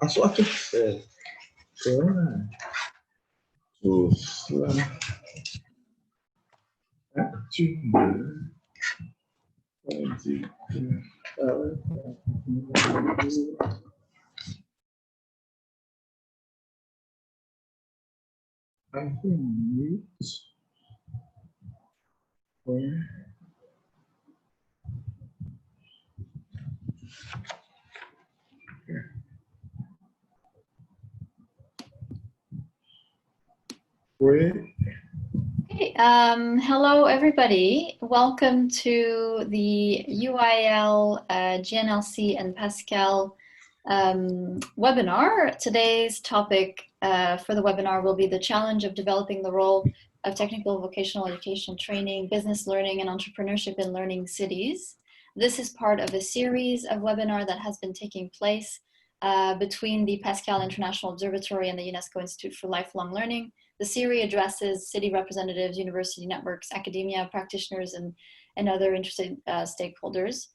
Masuk aja. Susah. Okay, hello everybody. Welcome to the UIL, GNLC and Pascal webinar. Today's topic for the webinar will be the challenge of developing the role of technical vocational education training, business learning, and entrepreneurship in learning cities. This is part of a series of webinars that has been taking place between the Pascal International Observatory and the UNESCO Institute for Lifelong Learning. The series addresses city representatives, university networks, academia, practitioners, and other interested stakeholders.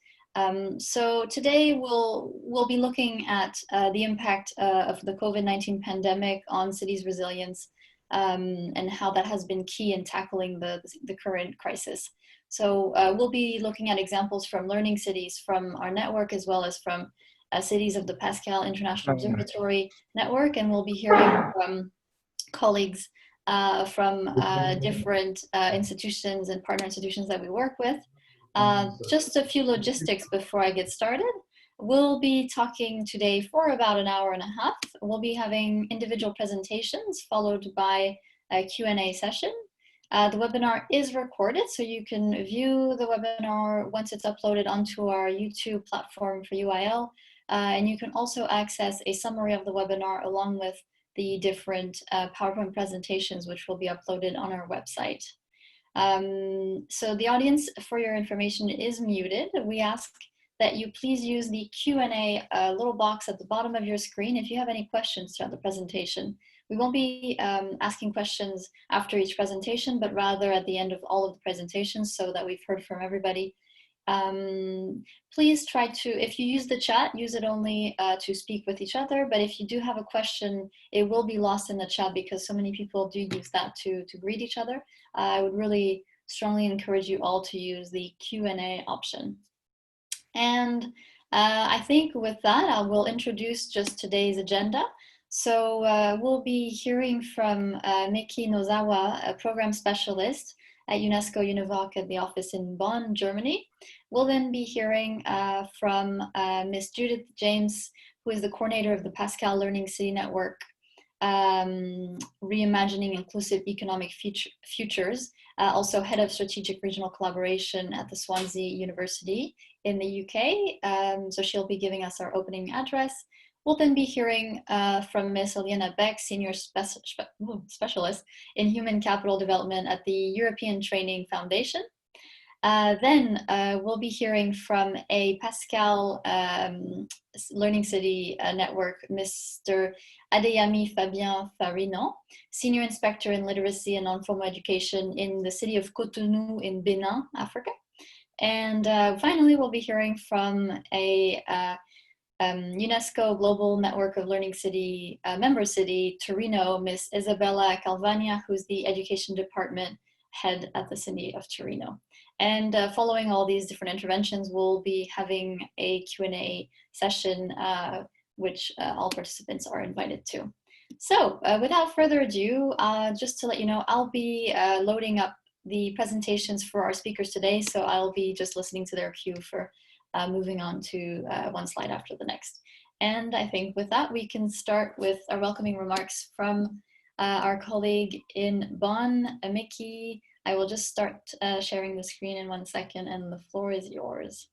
So today we'll be looking at the impact of the COVID-19 pandemic on cities' resilience and how that has been key in tackling the current crisis. So we'll be looking at examples from learning cities from our network as well as from cities of the Pascal International Observatory network, and we'll be hearing from colleagues from different institutions and partner institutions that we work with. Just a few logistics before I get started. We'll be talking today for about an hour and a half. We'll be having individual presentations followed by a Q&A session. The webinar is recorded, so you can view the webinar once it's uploaded onto our YouTube platform for UIL. And you can also access a summary of the webinar along with the different PowerPoint presentations, which will be uploaded on our website. So the audience, for your information, is muted. We ask that you please use the Q&A little box at the bottom of your screen if you have any questions throughout the presentation. We won't be asking questions after each presentation, but rather at the end of all of the presentations so that we've heard from everybody. Please try to, if you use the chat, use it only to speak with each other. But if you do have a question, it will be lost in the chat because so many people do use that to greet each other. I would really strongly encourage you all to use the Q&A option. And I think with that, I will introduce just today's agenda. So we'll be hearing from Miki Nozawa, a program specialist at UNESCO Univoc at the office in Bonn, Germany. We'll then be hearing from Ms. Judith James, who is the coordinator of the Pascal Learning City Network, Reimagining Inclusive Economic Futures, also head of strategic regional collaboration at the Swansea University in the UK. So she'll be giving us our opening address. We'll then be hearing from Ms. Eliana Beck, Senior Specialist in Human Capital Development at the European Training Foundation. Then we'll be hearing from a Pascal Learning City Network, Mr. Adeyemi Fabien Farino, Senior Inspector in Literacy and Non-Formal Education in the city of Cotonou in Benin, Africa. And finally, we'll be hearing from a UNESCO Global Network of Learning City member city, Torino, Ms. Isabella Calvania, who's the Education Department head at the city of Torino. And following all these different interventions, we'll be having a Q&A session, which all participants are invited to. So without further ado, just to let you know, I'll be loading up the presentations for our speakers today. So I'll be just listening to their cue for moving on to one slide after the next. And I think with that, we can start with our welcoming remarks from our colleague in Bonn, Miki. I will just start sharing the screen in 1 second and the floor is yours.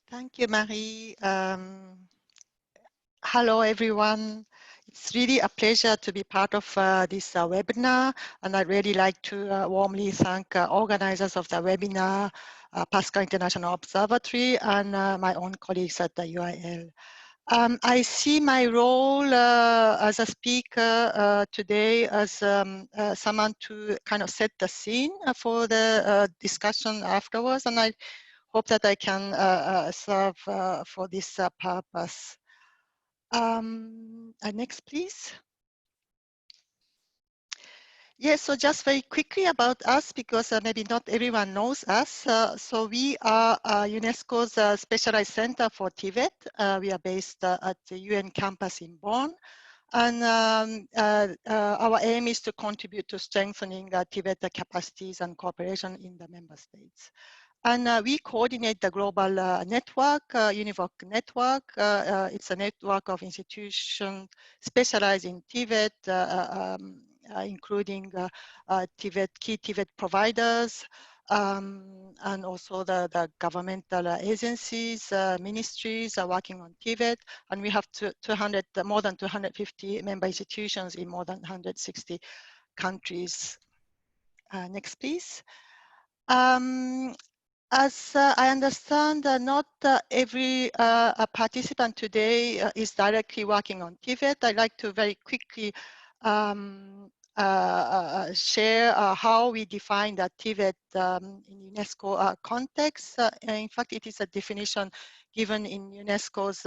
Thank you, Marie. Hello, everyone. It's really a pleasure to be part of this webinar, and I'd really like to warmly thank organizers of the webinar, Pascal International Observatory, and my own colleagues at the UIL. I see my role as a speaker today as someone to kind of set the scene for the discussion afterwards, and I hope that I can serve for this purpose. Next, please. Yes, so just very quickly about us, because maybe not everyone knows us. So we are UNESCO's specialized center for TVET. We are based at the UN campus in Bonn. And our aim is to contribute to strengthening TVET capacities and cooperation in the member states. And we coordinate the global network, UNIVOC network. It's a network of institutions specialized in TVET, including TVET, key TVET providers, and also the governmental agencies, ministries are working on TVET. And we have more than 250 member institutions in more than 160 countries. Next, please. As I understand, not every participant today is directly working on TVET. I'd like to very quickly share how we define that TVET in UNESCO context. In fact, it is a definition given in UNESCO's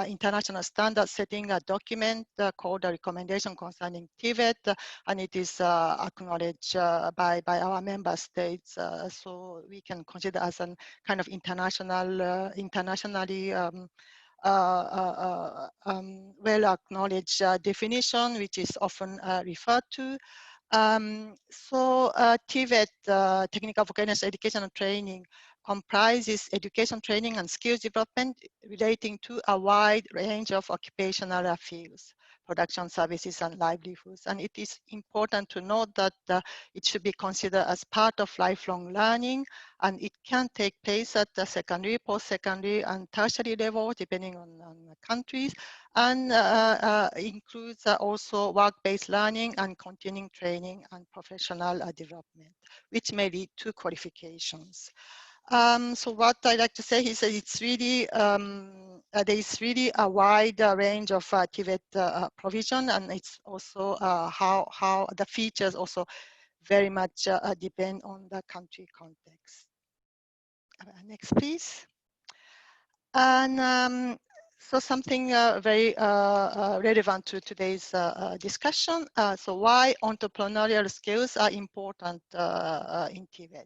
international standard setting a document called a recommendation concerning TVET, and it is acknowledged by our member states. So we can consider as a kind of internationally well acknowledged definition, which is often referred to. TVET, Technical Vocational Education and Training, comprises education, training, and skills development relating to a wide range of occupational fields, production, services, and livelihoods. And it is important to note that it should be considered as part of lifelong learning, and it can take place at the secondary, post-secondary, and tertiary level, depending on the countries, and includes also work-based learning and continuing training and professional development, which may lead to qualifications. So what I like to say is that it's really, there is really a wide range of TVET provision, and it's also how the features also very much depend on the country context. Next, please. And so something very relevant to today's discussion. So why entrepreneurial skills are important in TVET.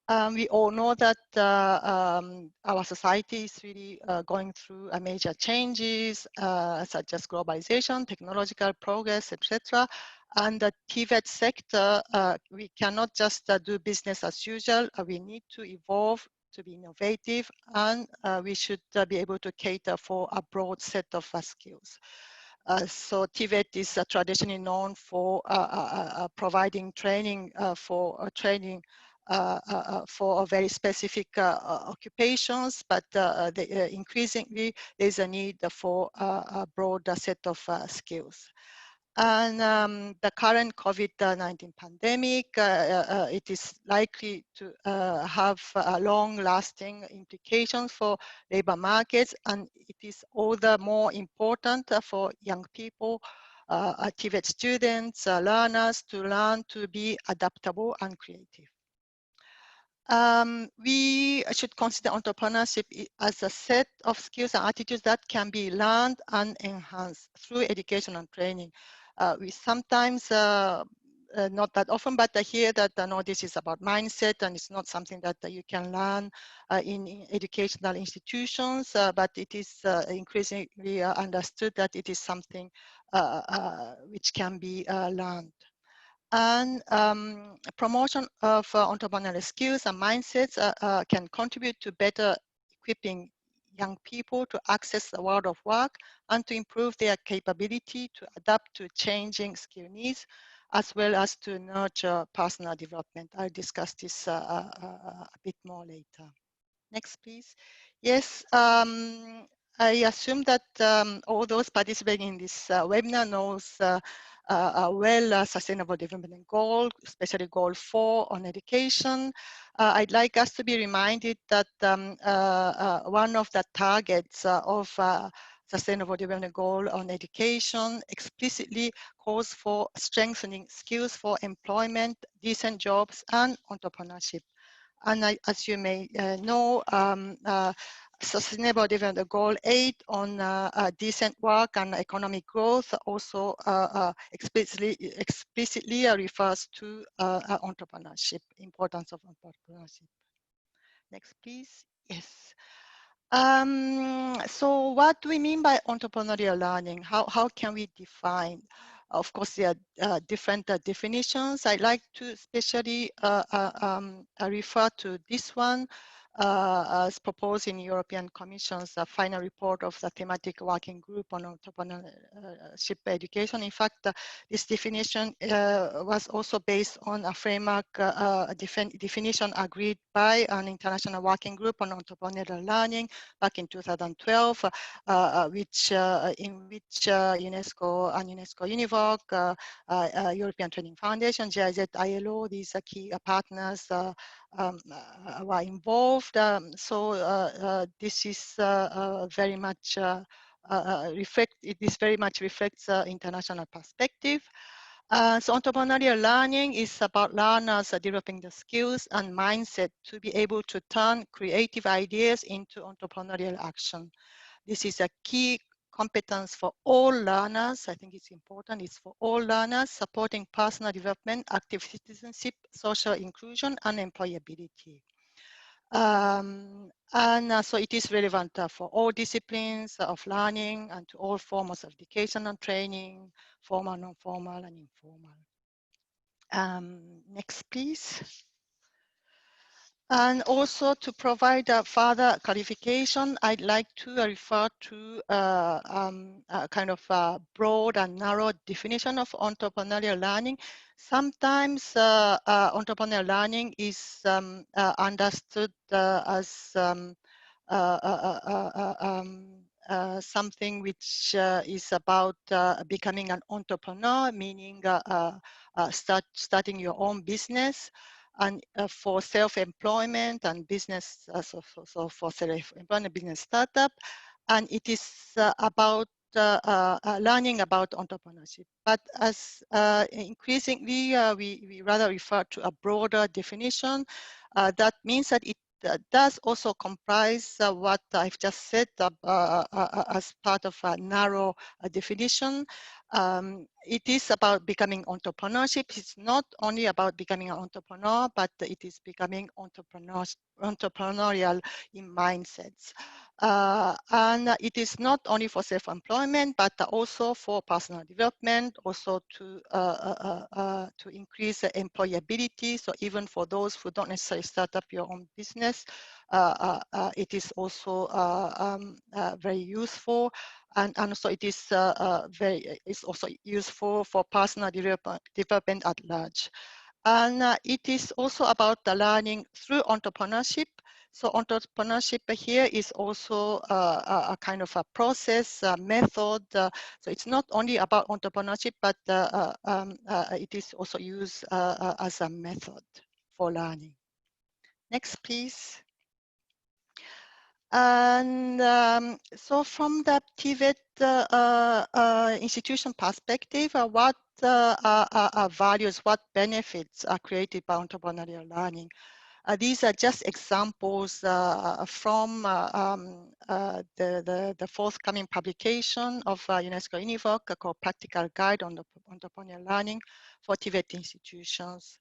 We all know that our society is really going through major changes, such as globalization, technological progress, etc. And the TVET sector, we cannot just do business as usual. We need to evolve, to be innovative, and we should be able to cater for a broad set of skills. So TVET is traditionally known for providing training for very specific occupations, but increasingly there's a need for a broader set of skills. And the current COVID-19 pandemic, it is likely to have long-lasting implications for labor markets, and it is all the more important for young people, TVET students, learners, to learn to be adaptable and creative. We should consider entrepreneurship as a set of skills and attitudes that can be learned and enhanced through education and training. We sometimes, not that often, but I hear that no, this is about mindset and it's not something that you can learn in educational institutions, but it is increasingly understood that it is something which can be learned. And promotion of entrepreneurial skills and mindsets can contribute to better equipping young people to access the world of work and to improve their capability to adapt to changing skill needs, as well as to nurture personal development. I'll discuss this a bit more later. Next, please. Yes, I assume that all those participating in this webinar knows Sustainable Development Goal, especially Goal 4 on education. I'd like us to be reminded that one of the targets of Sustainable Development Goal on education explicitly calls for strengthening skills for employment, decent jobs, and entrepreneurship. And as you may know, Sustainable Development Goal 8 on decent work and economic growth also explicitly refers to entrepreneurship, importance of entrepreneurship. Next, please. Yes. So what do we mean by entrepreneurial learning? How can we define? Of course, there are different definitions. I'd like to especially refer to this one as proposed in European Commission's final report of the thematic working group on entrepreneurship education. In fact, this definition was also based on a framework definition agreed by an international working group on entrepreneurial learning back in 2012, in which UNESCO and UNESCO UNIVOC, European Training Foundation, GIZ, ILO, these are key partners were involved. This is very much this very much reflects international perspective. So entrepreneurial learning is about learners developing the skills and mindset to be able to turn creative ideas into entrepreneurial action. This is a key competence for all learners. I think it's important. It's for all learners, supporting personal development, active citizenship, social inclusion, and employability. So it is relevant for all disciplines of learning and to all forms of education and training, formal, non-formal, and informal. Next, please. And also to provide further clarification, I'd like to refer to a kind of a broad and narrow definition of entrepreneurial learning. Sometimes entrepreneurial learning is understood as something which is about becoming an entrepreneur, meaning starting your own business, and for self-employment and business, so for self-employment business startup, and it is about learning about entrepreneurship. But as increasingly, we rather refer to a broader definition. That means that it does also comprise what I've just said as part of a narrow definition. It is about becoming entrepreneurship. It's not only about becoming an entrepreneur, but it is becoming entrepreneurial in mindsets. And it is not only for self-employment, but also for personal development, also to increase employability. So even for those who don't necessarily start up your own business, it is also very useful. And so it is it's also useful for personal development at large. And it is also about the learning through entrepreneurship. So entrepreneurship here is also a kind of a process, a method. So it's not only about entrepreneurship, but it is also used as a method for learning. Next, please. And so from the TVET institution perspective, what values, what benefits are created by entrepreneurial learning? These are just examples from the forthcoming publication of UNESCO UNIVOC called Practical Guide on Entrepreneurial Learning for TVET institutions.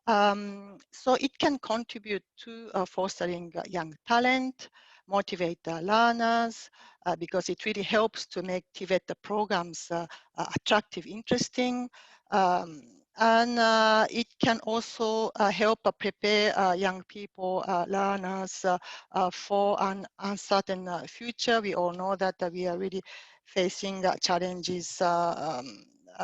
So it can contribute to fostering young talent, motivate learners, because it really helps to make TVET programs attractive, interesting, and it can also help prepare young people, learners, for an uncertain future. We all know that we are really facing challenges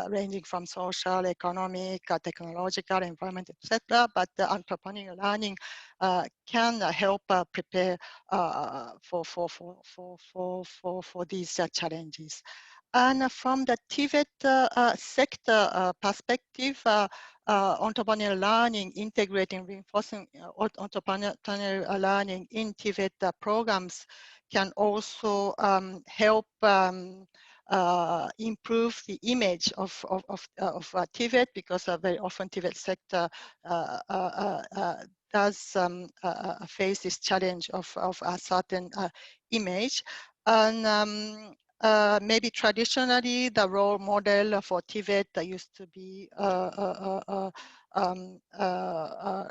ranging from social, economic, technological, environment, etc. But the entrepreneurial learning can help prepare for these challenges. And from the TVET sector perspective, entrepreneurial learning, integrating, reinforcing entrepreneurial learning in TVET programs can also help improve the image TVET, because very often TVET sector does face this challenge of a certain image. And maybe traditionally the role model for TVET used to be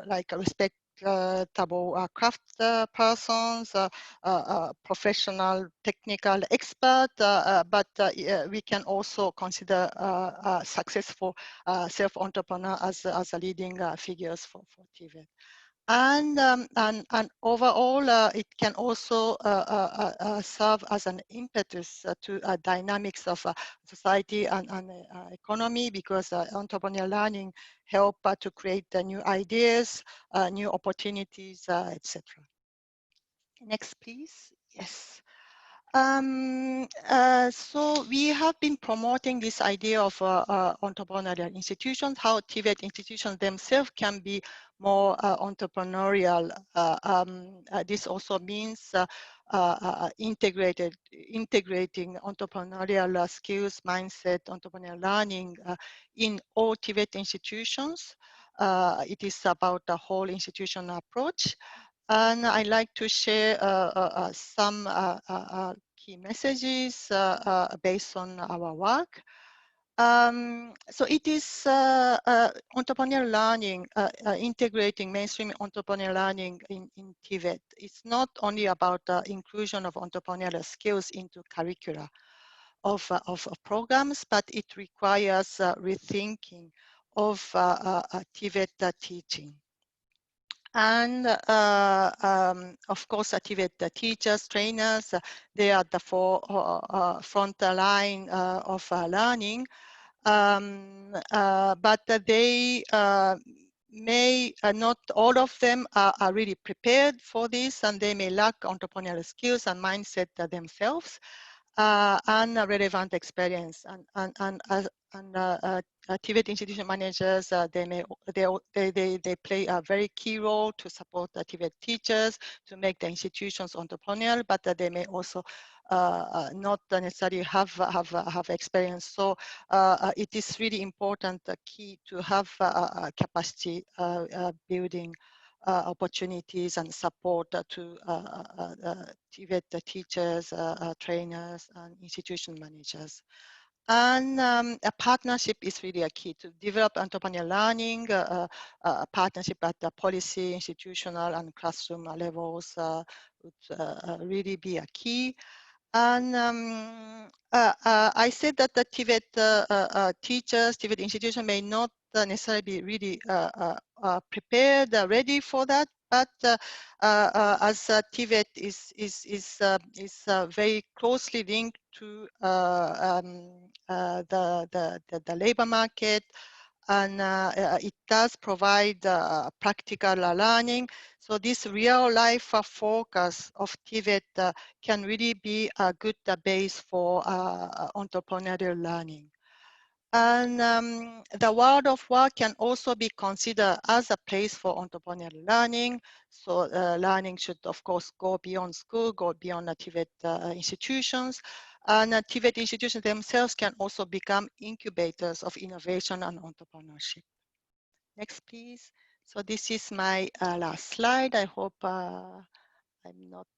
like a respectable craft persons, professional technical expert, but we can also consider successful self-entrepreneur as a leading figures for TVET. And overall, it can also serve as an impetus to dynamics of society and economy, because entrepreneurial learning help to create new ideas, new opportunities, etc. Next, please. Yes. So we have been promoting this idea of entrepreneurial institutions, how TVET institutions themselves can be more entrepreneurial. This also means integrating entrepreneurial skills, mindset, entrepreneurial learning in all TVET institutions. It is about the whole institution approach. And I like to share some key messages based on our work. So it is entrepreneurial learning, integrating mainstream entrepreneurial learning in TVET. It's not only about the inclusion of entrepreneurial skills into curricula of programs, but it requires rethinking of TVET teaching. And of course, activate the teachers, trainers. They are the front line of learning. But they may not all of them are really prepared for this, and they may lack entrepreneurial skills and mindset themselves, and relevant experience. TVET institution managers, they play a very key role to support the TVET teachers to make the institutions entrepreneurial, but they may also not necessarily have experience. So it is really important, key to have capacity building opportunities and support to TVET teachers, trainers, and institution managers. And a partnership is really a key to develop entrepreneurial learning. A partnership at the policy, institutional, and classroom levels would really be a key. And I said that the TVET teachers, TVET institution may not necessarily be really prepared, ready for that. But as TVET is very closely linked to the labor market, and it does provide practical learning. So this real life focus of TVET can really be a good base for entrepreneurial learning. And the world of work can also be considered as a place for entrepreneurial learning. So learning should, of course, go beyond school, go beyond the TVET institutions. And TVET institutions themselves can also become incubators of innovation and entrepreneurship. Next, please. So this is my last slide. I hope I'm not,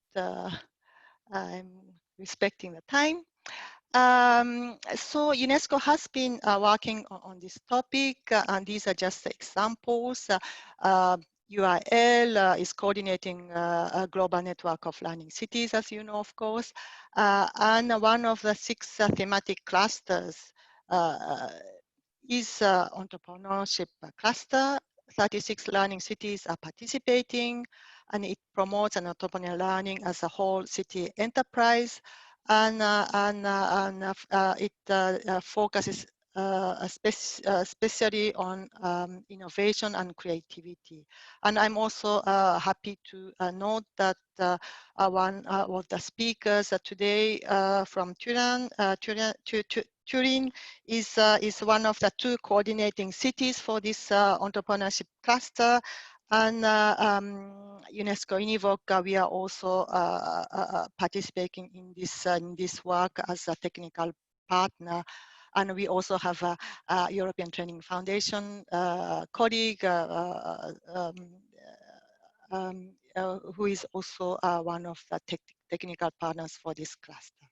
I'm respecting the time. So UNESCO has been working on this topic, and these are just examples. UIL is coordinating a global network of learning cities, as you know, of course. And one of the 6 thematic clusters is entrepreneurship cluster. 36 learning cities are participating, and it promotes an entrepreneurial learning as a whole city enterprise. And it focuses especially on innovation and creativity. And I'm also happy to note that one of the speakers today from Turin is one of the 2 coordinating cities for this entrepreneurship cluster. And UNESCO Univoc, we are also participating in this work as a technical partner. And we also have a European Training Foundation colleague who is also one of the technical partners for this cluster.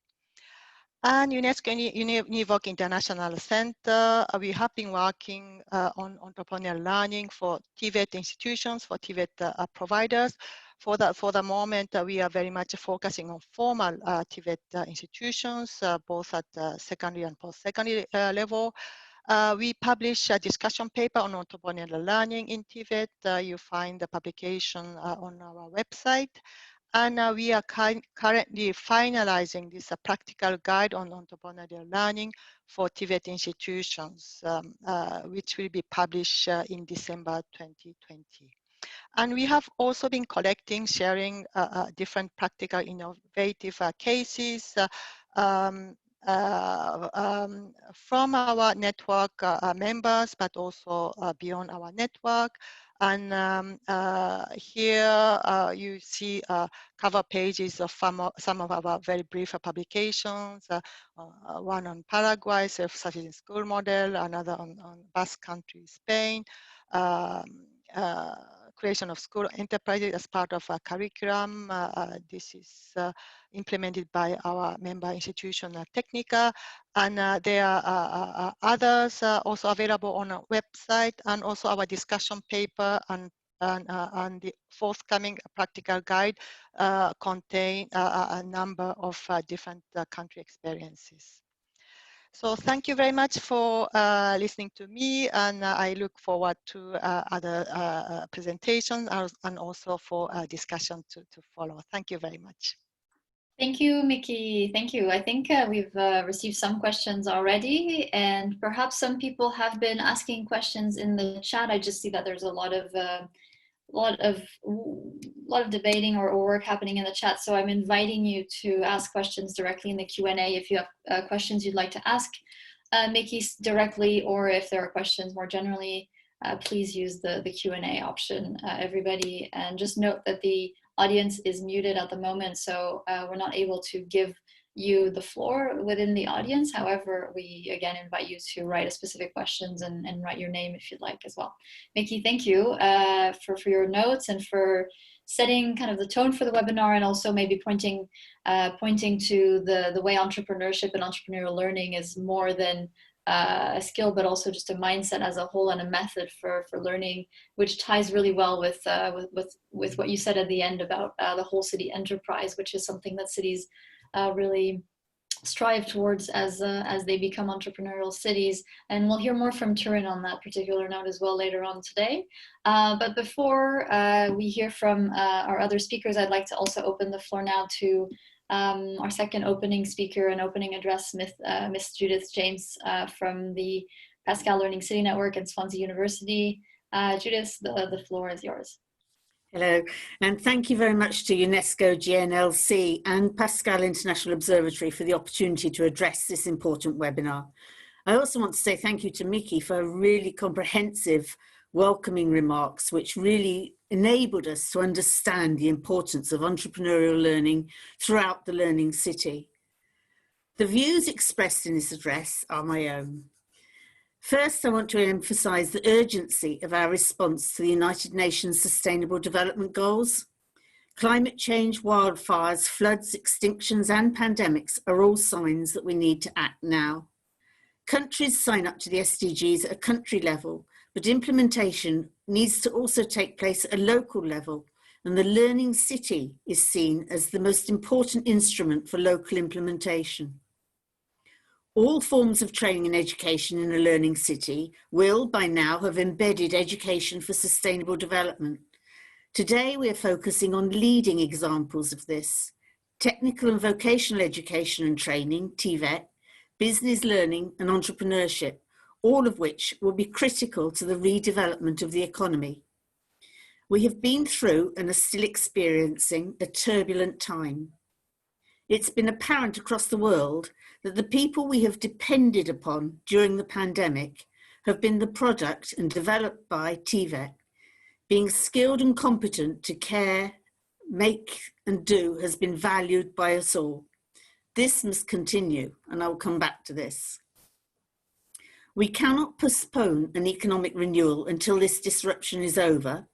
And UNESCO Univoc International Center, we have been working on entrepreneurial learning for TVET institutions, for TVET providers. For the moment, we are very much focusing on formal TVET institutions, both at secondary and post-secondary level. We publish a discussion paper on entrepreneurial learning in TVET. You find the publication on our website. And we are currently finalizing this practical guide on entrepreneurial learning for TVET institutions, which will be published in December 2020. And we have also been collecting, sharing different practical innovative cases from our network members, but also beyond our network. And here you see cover pages of some of our very brief publications, one on Paraguay, self-sufficient school model, another on Basque Country, Spain, creation of school enterprises as part of a curriculum. This is implemented by our member institution, Technica, and there are others also available on our website, and also our discussion paper and the forthcoming practical guide contain a number of different country experiences. So thank you very much for listening to me, and I look forward to other presentations and also for discussion to follow. Thank you very much. Thank you, Miki. Thank you. I think we've received some questions already, and perhaps some people have been asking questions in the chat. I just see that there's a lot of debating or work happening in the chat. So I'm inviting you to ask questions directly in the Q&A if you have questions you'd like to ask Miki directly, or if there are questions more generally, please use the Q&A option, everybody. And just note that the audience is muted at the moment, so we're not able to give you the floor within the audience. However, we again invite you to write a specific questions and write your name if you'd like as well. Miki, thank you for your notes and for setting kind of the tone for the webinar, and also maybe pointing to the way entrepreneurship and entrepreneurial learning is more than a skill, but also just a mindset as a whole and a method for learning, which ties really well with what you said at the end about the whole city enterprise, which is something that cities really strive towards as they become entrepreneurial cities. And we'll hear more from Turin on that particular note as well later on today. But before we hear from our other speakers, I'd like to also open the floor now to our second opening speaker and opening address, Miss Judith James from the Pascal Learning City Network and Swansea University. Judith, the floor is yours. Hello, and thank you very much to UNESCO, GNLC and Pascal International Observatory for the opportunity to address this important webinar. I also want to say thank you to Miki for really comprehensive, welcoming remarks, which really enabled us to understand the importance of entrepreneurial learning throughout the learning city. The views expressed in this address are my own. First, I want to emphasise the urgency of our response to the United Nations Sustainable Development Goals. Climate change, wildfires, floods, extinctions and pandemics are all signs that we need to act now. Countries sign up to the SDGs at a country level, but implementation needs to also take place at a local level, and the learning city is seen as the most important instrument for local implementation. All forms of training and education in a learning city will, by now, have embedded education for sustainable development. Today, we are focusing on leading examples of this: technical and vocational education and training, TVET, business learning and entrepreneurship, all of which will be critical to the redevelopment of the economy. We have been through and are still experiencing a turbulent time. It's been apparent across the world that the people we have depended upon during the pandemic have been the product and developed by TVET. Being skilled and competent to care, make and do has been valued by us all. This must continue, and I'll come back to this. We cannot postpone an economic renewal until this disruption is over.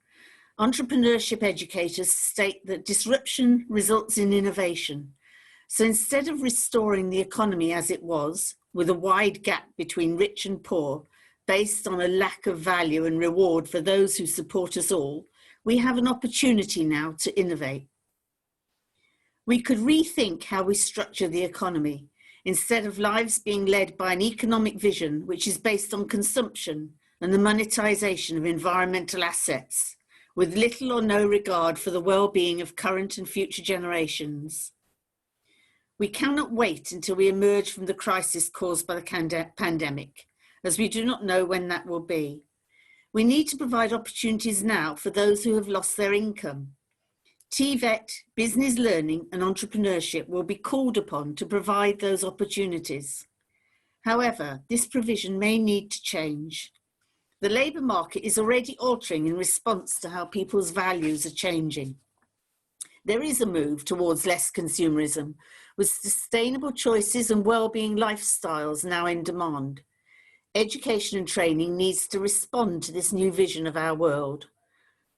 Entrepreneurship educators state that disruption results in innovation. So instead of restoring the economy as it was, with a wide gap between rich and poor, based on a lack of value and reward for those who support us all, we have an opportunity now to innovate. We could rethink how we structure the economy, instead of lives being led by an economic vision which is based on consumption and the monetization of environmental assets, with little or no regard for the well-being of current and future generations. We cannot wait until we emerge from the crisis caused by the pandemic, as we do not know when that will be. We need to provide opportunities now for those who have lost their income. TVET, business learning and entrepreneurship will be called upon to provide those opportunities. However, this provision may need to change. The labour market is already altering in response to how people's values are changing. There is a move towards less consumerism, with sustainable choices and well-being lifestyles now in demand. Education and training needs to respond to this new vision of our world.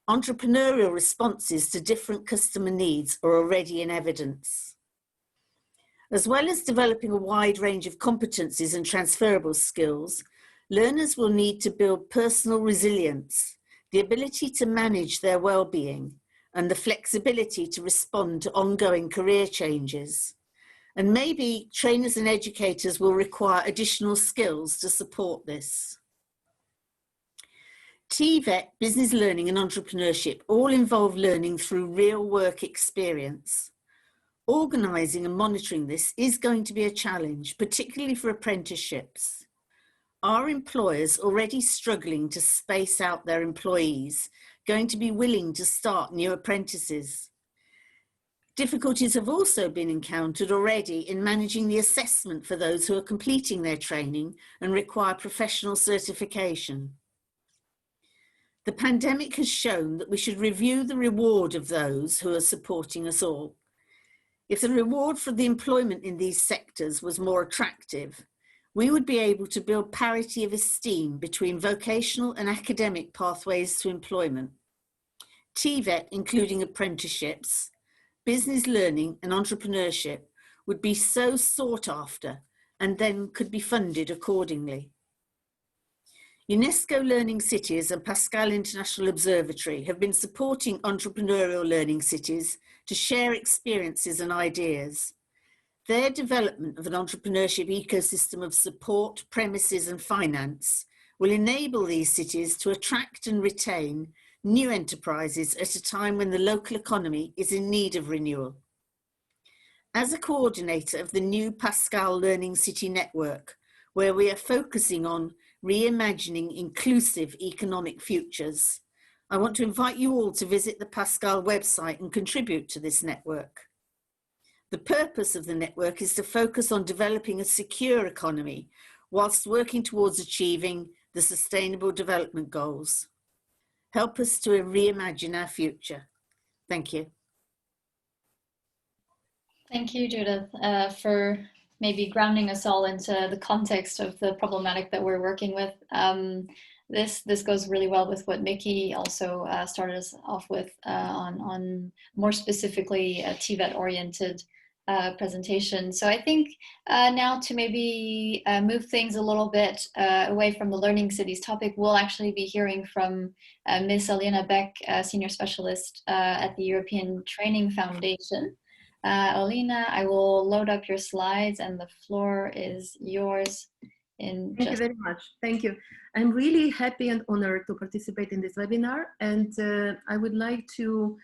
Entrepreneurial responses to different customer needs are already in evidence. As well as developing a wide range of competencies and transferable skills, learners will need to build personal resilience, the ability to manage their well-being, and the flexibility to respond to ongoing career changes. And maybe trainers and educators will require additional skills to support this. TVET, business learning and entrepreneurship all involve learning through real work experience. Organising and monitoring this is going to be a challenge, particularly for apprenticeships. Are employers already struggling to space out their employees going to be willing to start new apprentices? Difficulties have also been encountered already in managing the assessment for those who are completing their training and require professional certification. The pandemic has shown that we should review the reward of those who are supporting us all. If the reward for the employment in these sectors was more attractive, we would be able to build parity of esteem between vocational and academic pathways to employment. TVET, including apprenticeships, business learning and entrepreneurship, would be so sought after and then could be funded accordingly. UNESCO Learning Cities and Pascal International Observatory have been supporting entrepreneurial learning cities to share experiences and ideas. Their development of an entrepreneurship ecosystem of support, premises and finance will enable these cities to attract and retain new enterprises at a time when the local economy is in need of renewal. As a coordinator of the new Pascal Learning City Network, where we are focusing on reimagining inclusive economic futures, I want to invite you all to visit the Pascal website and contribute to this network. The purpose of the network is to focus on developing a secure economy whilst working towards achieving the Sustainable Development Goals. Help us to reimagine our future. Thank you. Thank you, Judith, for maybe grounding us all into the context of the problematic that we're working with. This goes really well with what Mickey also started us off with on more specifically a TVET-oriented presentation. So I think now to maybe move things a little bit away from the Learning Cities topic, we'll actually be hearing from Ms. Alina Beck, Senior Specialist at the European Training Foundation. Alina, I will load up your slides and the floor is yours. Thank you very much. Thank you. I'm really happy and honored to participate in this webinar, and I would like to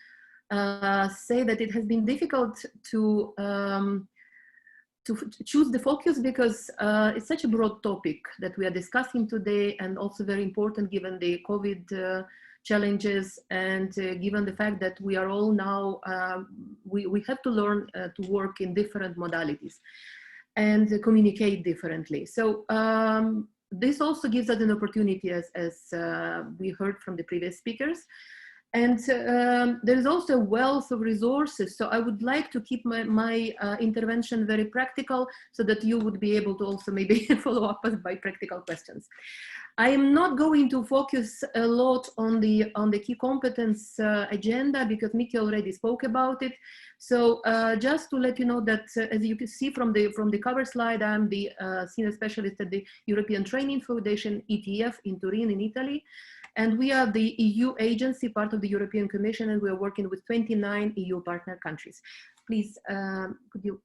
say that it has been difficult to choose the focus because it's such a broad topic that we are discussing today, and also very important given the COVID challenges, and given the fact that we are all now, we have to learn to work in different modalities and communicate differently. So this also gives us an opportunity, as we heard from the previous speakers, And there is also a wealth of resources. So I would like to keep my intervention very practical so that you would be able to also maybe follow up by practical questions. I am not going to focus a lot on the key competence agenda because Miki already spoke about it. So just to let you know that as you can see from the cover slide, I'm the senior specialist at the European Training Foundation, ETF, in Turin in Italy. And we are the EU agency, part of the European Commission, and we are working with 29 EU partner countries. Please, could you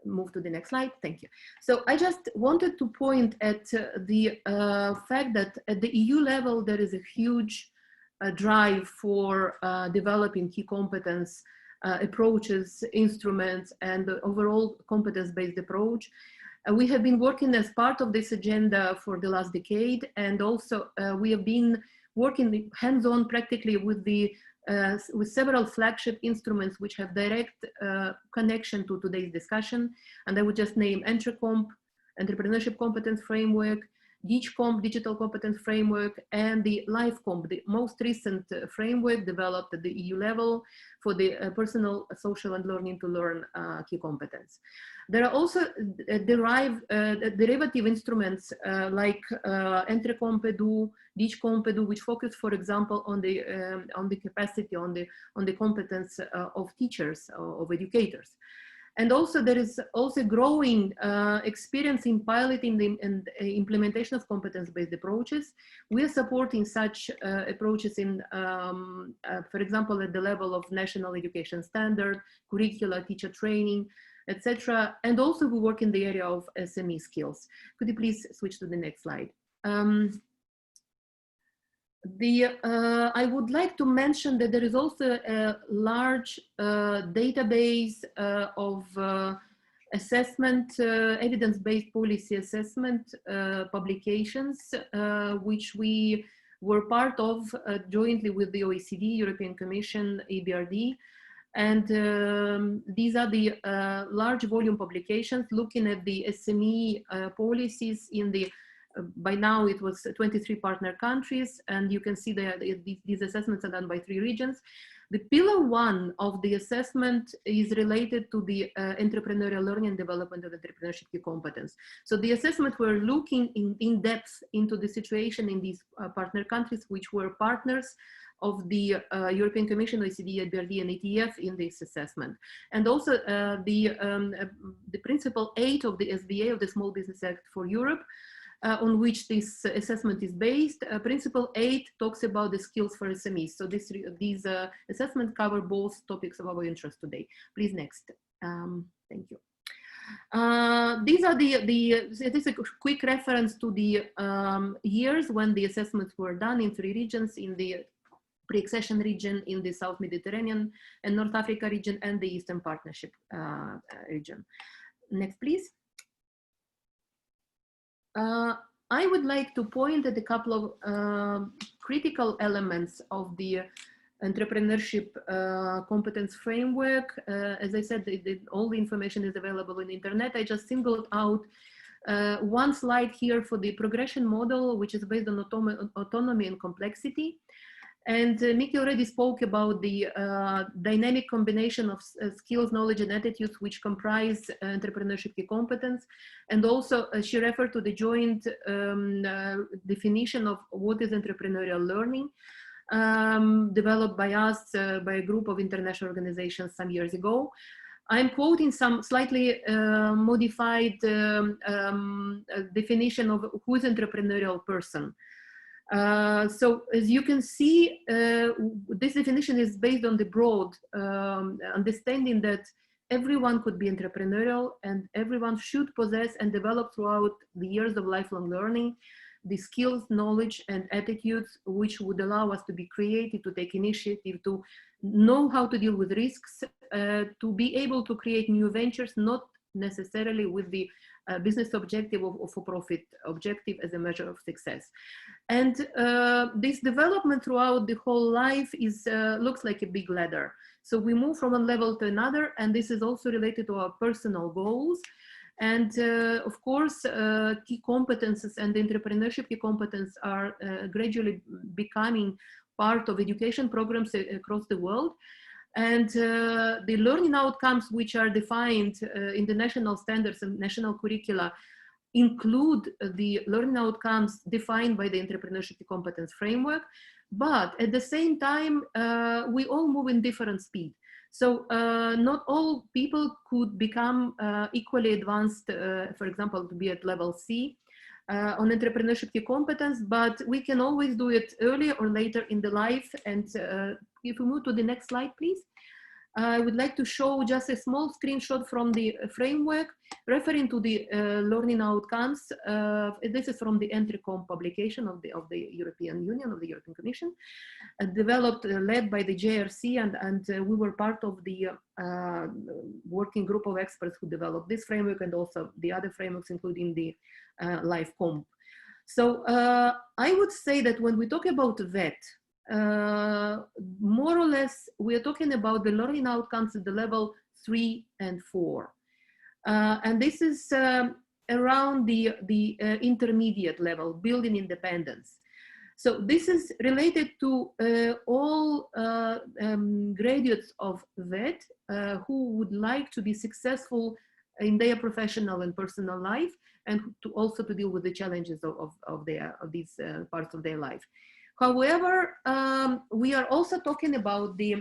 move to the next slide? Thank you. So I just wanted to point at the fact that at the EU level, there is a huge drive for developing key competence approaches, instruments, and the overall competence-based approach. We have been working as part of this agenda for the last decade, and also we have been working hands-on practically with several flagship instruments which have direct connection to today's discussion. And I would just name ENTRECOMP, Entrepreneurship Competence Framework, DIGCOMP, Digital Competence Framework, and the LIFECOMP, the most recent framework developed at the EU level for the personal, social, and learning to learn key competence. There are also derivative instruments like ENTRECOMP EDU, DIGCOMP EDU, which focus, for example, on the capacity, on the competence of teachers, of educators. And also there is also growing experience in piloting and implementation of competence-based approaches. We are supporting such approaches in, for example, at the level of national education standard, curricula, teacher training, etc. And also we work in the area of SME skills. Could you please switch to the next slide? I would like to mention that there is also a large database of assessment, evidence-based policy assessment publications, which we were part of jointly with the OECD, European Commission, EBRD. And these are the large volume publications looking at the SME policies in the by now it was 23 partner countries, and you can see that these assessments are done by 3 regions. The pillar 1 of the assessment is related to the entrepreneurial learning and development of entrepreneurship key competence. So the assessment were looking in depth into the situation in these partner countries, which were partners of the European Commission, OECD, EBRD, and ETF in this assessment. And also the principle 8 of the SBA, of the Small Business Act for Europe, on which this assessment is based. Principle 8 talks about the skills for SMEs. So these assessments cover both topics of our interest today. Please next. Thank you. These are it is a quick reference to the years when the assessments were done in 3 regions, in the pre-accession region, in the South Mediterranean and North Africa region, and the Eastern Partnership region. Next, please. I would like to point at a couple of critical elements of the entrepreneurship competence framework. As I said, all the information is available on the internet. I just singled out one slide here for the progression model, which is based on autonomy and complexity. And Miki already spoke about the dynamic combination of skills, knowledge, and attitudes which comprise entrepreneurship key competence. And also she referred to the joint definition of what is entrepreneurial learning, developed by us, by a group of international organizations some years ago. I'm quoting some slightly modified definition of who is entrepreneurial person. So as you can see, this definition is based on the broad understanding that everyone could be entrepreneurial and everyone should possess and develop throughout the years of lifelong learning the skills, knowledge, and attitudes which would allow us to be creative, to take initiative, to know how to deal with risks, to be able to create new ventures, not necessarily with the business objective or for-profit objective as a measure of success. And this development throughout the whole life is looks like a big ladder. So we move from one level to another, and this is also related to our personal goals. And of course, key competences and entrepreneurship key competence are gradually becoming part of education programs across the world. And the learning outcomes which are defined in the national standards and national curricula include the learning outcomes defined by the entrepreneurship competence framework. But at the same time, we all move in different speed. So not all people could become equally advanced, for example, to be at level C on entrepreneurship key competence, but we can always do it earlier or later in the life. And if we move to the next slide, please. I would like to show just a small screenshot from the framework referring to the learning outcomes. This is from the ENTRECOM publication of the European Union, of the European Commission, developed, led by the JRC, and we were part of the working group of experts who developed this framework and also the other frameworks, including the LifeComp. So I would say that when we talk about VET, more or less, we are talking about the learning outcomes at the level 3 and 4. And this is around the intermediate level, building independence. So this is related to all graduates of VET who would like to be successful in their professional and personal life, and to also to deal with the challenges of these parts of their life. However, we are also talking about the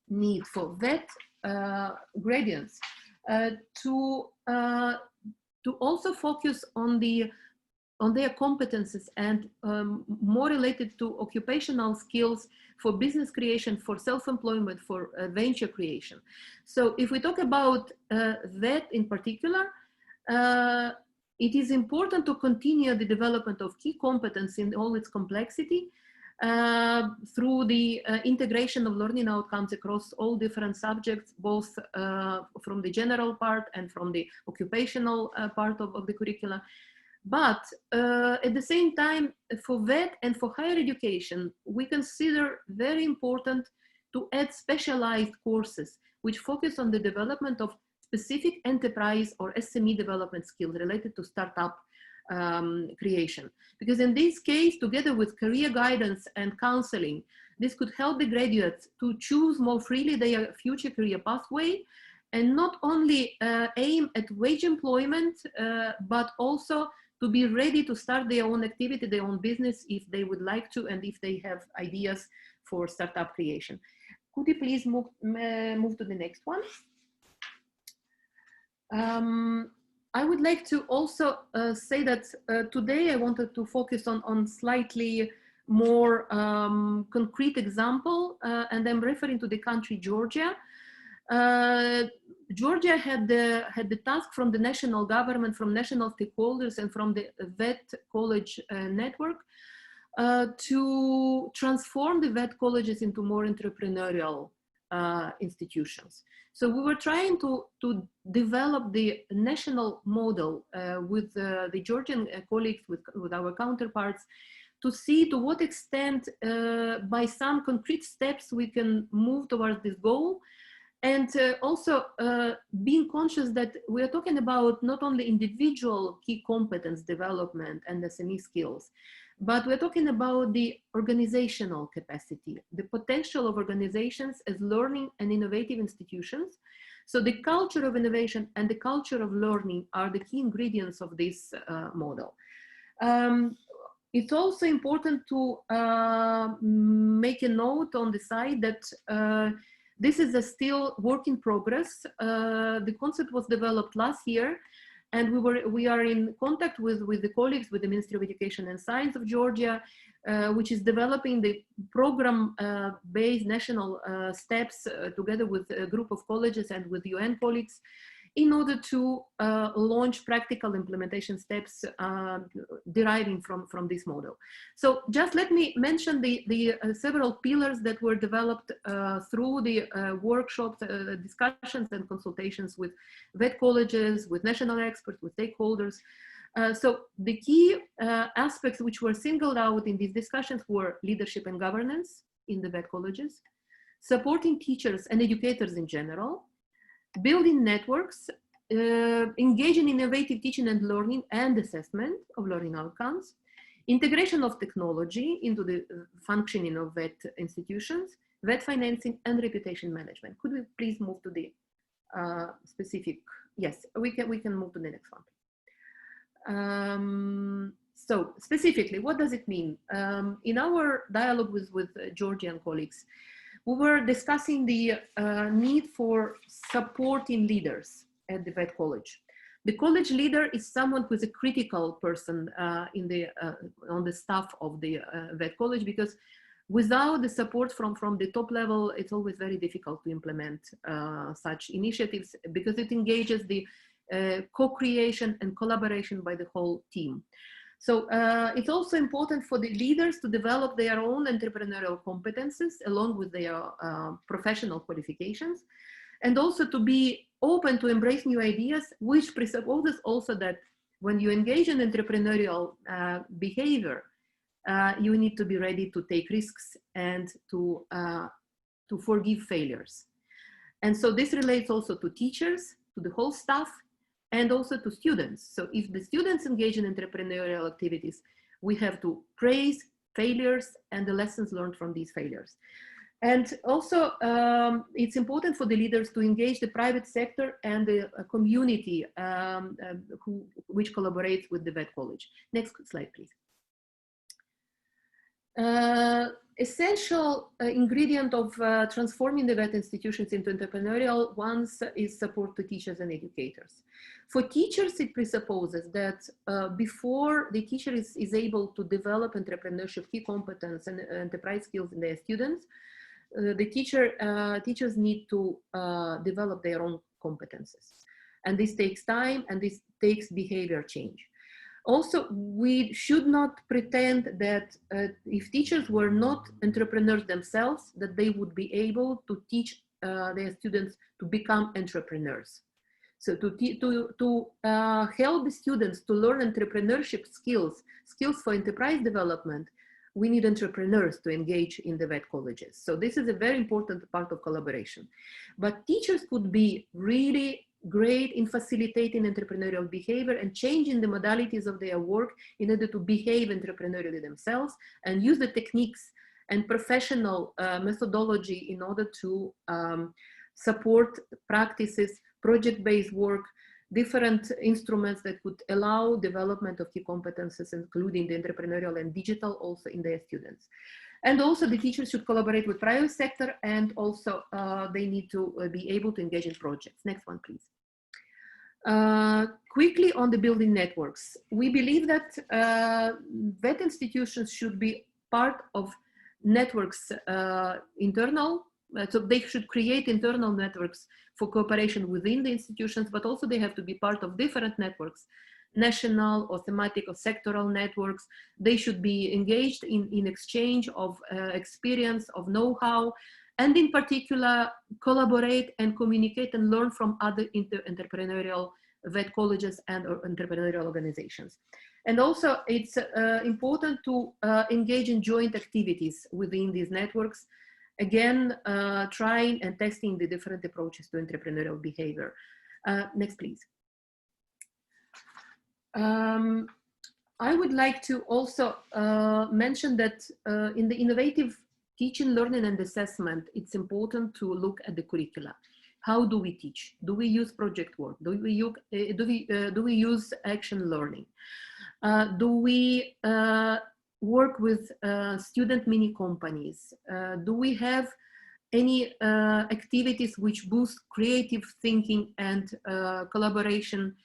need for VET gradients to also focus on their competences and more related to occupational skills for business creation, for self-employment, for venture creation. So if we talk about VET in particular, it is important to continue the development of key competence in all its complexity through the integration of learning outcomes across all different subjects, both from the general part and from the occupational part of the curricula. But at the same time, for VET and for higher education, we consider very important to add specialized courses which focus on the development of specific enterprise or SME development skills related to startup creation. Because in this case, together with career guidance and counseling, this could help the graduates to choose more freely their future career pathway and not only aim at wage employment, but also to be ready to start their own activity, their own business if they would like to, and if they have ideas for startup creation. Could you please move to the next one? I would like to also say that today I wanted to focus on slightly more concrete example, and I'm referring to the country Georgia. Georgia had the task from the national government, from national stakeholders, and from the VET college network to transform the VET colleges into more entrepreneurial institutions. So we were trying to develop the national model with the Georgian colleagues, with our counterparts, to see to what extent by some concrete steps we can move towards this goal. And also being conscious that we are talking about not only individual key competence development and SME skills, but we're talking about the organizational capacity, the potential of organizations as learning and innovative institutions. So the culture of innovation and the culture of learning are the key ingredients of this model. It's also important to make a note on the side that this is a still work in progress. The concept was developed last year, and we are in contact with the colleagues with the Ministry of Education and Science of Georgia, which is developing the program-based national steps together with a group of colleges and with UN colleagues in order to launch practical implementation steps deriving from this model. So just let me mention the several pillars that were developed through the workshops, discussions and consultations with VET colleges, with national experts, with stakeholders. So the key aspects which were singled out in these discussions were leadership and governance in the VET colleges, supporting teachers and educators in general, building networks, engaging in innovative teaching and learning and assessment of learning outcomes, Integration of technology into the functioning of VET institutions, VET financing, and reputation management. Could we please move to the specific? Yes, we can move to the next one. So specifically, what does it mean? In our dialogue with Georgian colleagues, we were discussing the need for supporting leaders at the VET college. The college leader is someone who is a critical person on the staff of the VET college, because without the support from the top level, it's always very difficult to implement such initiatives, because it engages the co-creation and collaboration by the whole team. So it's also important for the leaders to develop their own entrepreneurial competences along with their professional qualifications, and also to be open to embrace new ideas, which presupposes also that when you engage in entrepreneurial behavior, you need to be ready to take risks and to forgive failures. And so this relates also to teachers, to the whole staff, and also to students. So if the students engage in entrepreneurial activities, we have to praise failures and the lessons learned from these failures. And also, it's important for the leaders to engage the private sector and the community which collaborates with the VET college. Next slide, please. Essential ingredient of transforming the VET institutions into entrepreneurial ones is support to teachers and educators. For teachers, it presupposes that before the teacher is able to develop entrepreneurship key competence and enterprise skills in their students, the teachers need to develop their own competences. And this takes time, and this takes behavior change. Also, we should not pretend that if teachers were not entrepreneurs themselves, that they would be able to teach their students to become entrepreneurs. So to help the students to learn entrepreneurship skills for enterprise development, we need entrepreneurs to engage in the VET colleges. So this is a very important part of collaboration. But teachers could be really great in facilitating entrepreneurial behavior and changing the modalities of their work in order to behave entrepreneurially themselves and use the techniques and professional methodology in order to support practices, project-based work, different instruments that could allow development of key competences, including the entrepreneurial and digital also in their students. And also the teachers should collaborate with private sector, and also they need to be able to engage in projects. Next one, please. Quickly on the building networks. We believe that VET institutions should be part of networks internal, so they should create internal networks for cooperation within the institutions, but also they have to be part of different networks, national or thematic or sectoral networks. They should be engaged in exchange of experience, of know-how, and in particular, collaborate and communicate and learn from other entrepreneurial VET colleges and entrepreneurial organizations. And also it's important to engage in joint activities within these networks. Again, trying and testing the different approaches to entrepreneurial behavior. Next, please. I would like to also mention that in the innovative teaching, learning, and assessment, it's important to look at the curricula. How do we teach? Do we use project work? Do we use action learning? Do we work with student mini companies? Do we have any activities which boost creative thinking and collaboration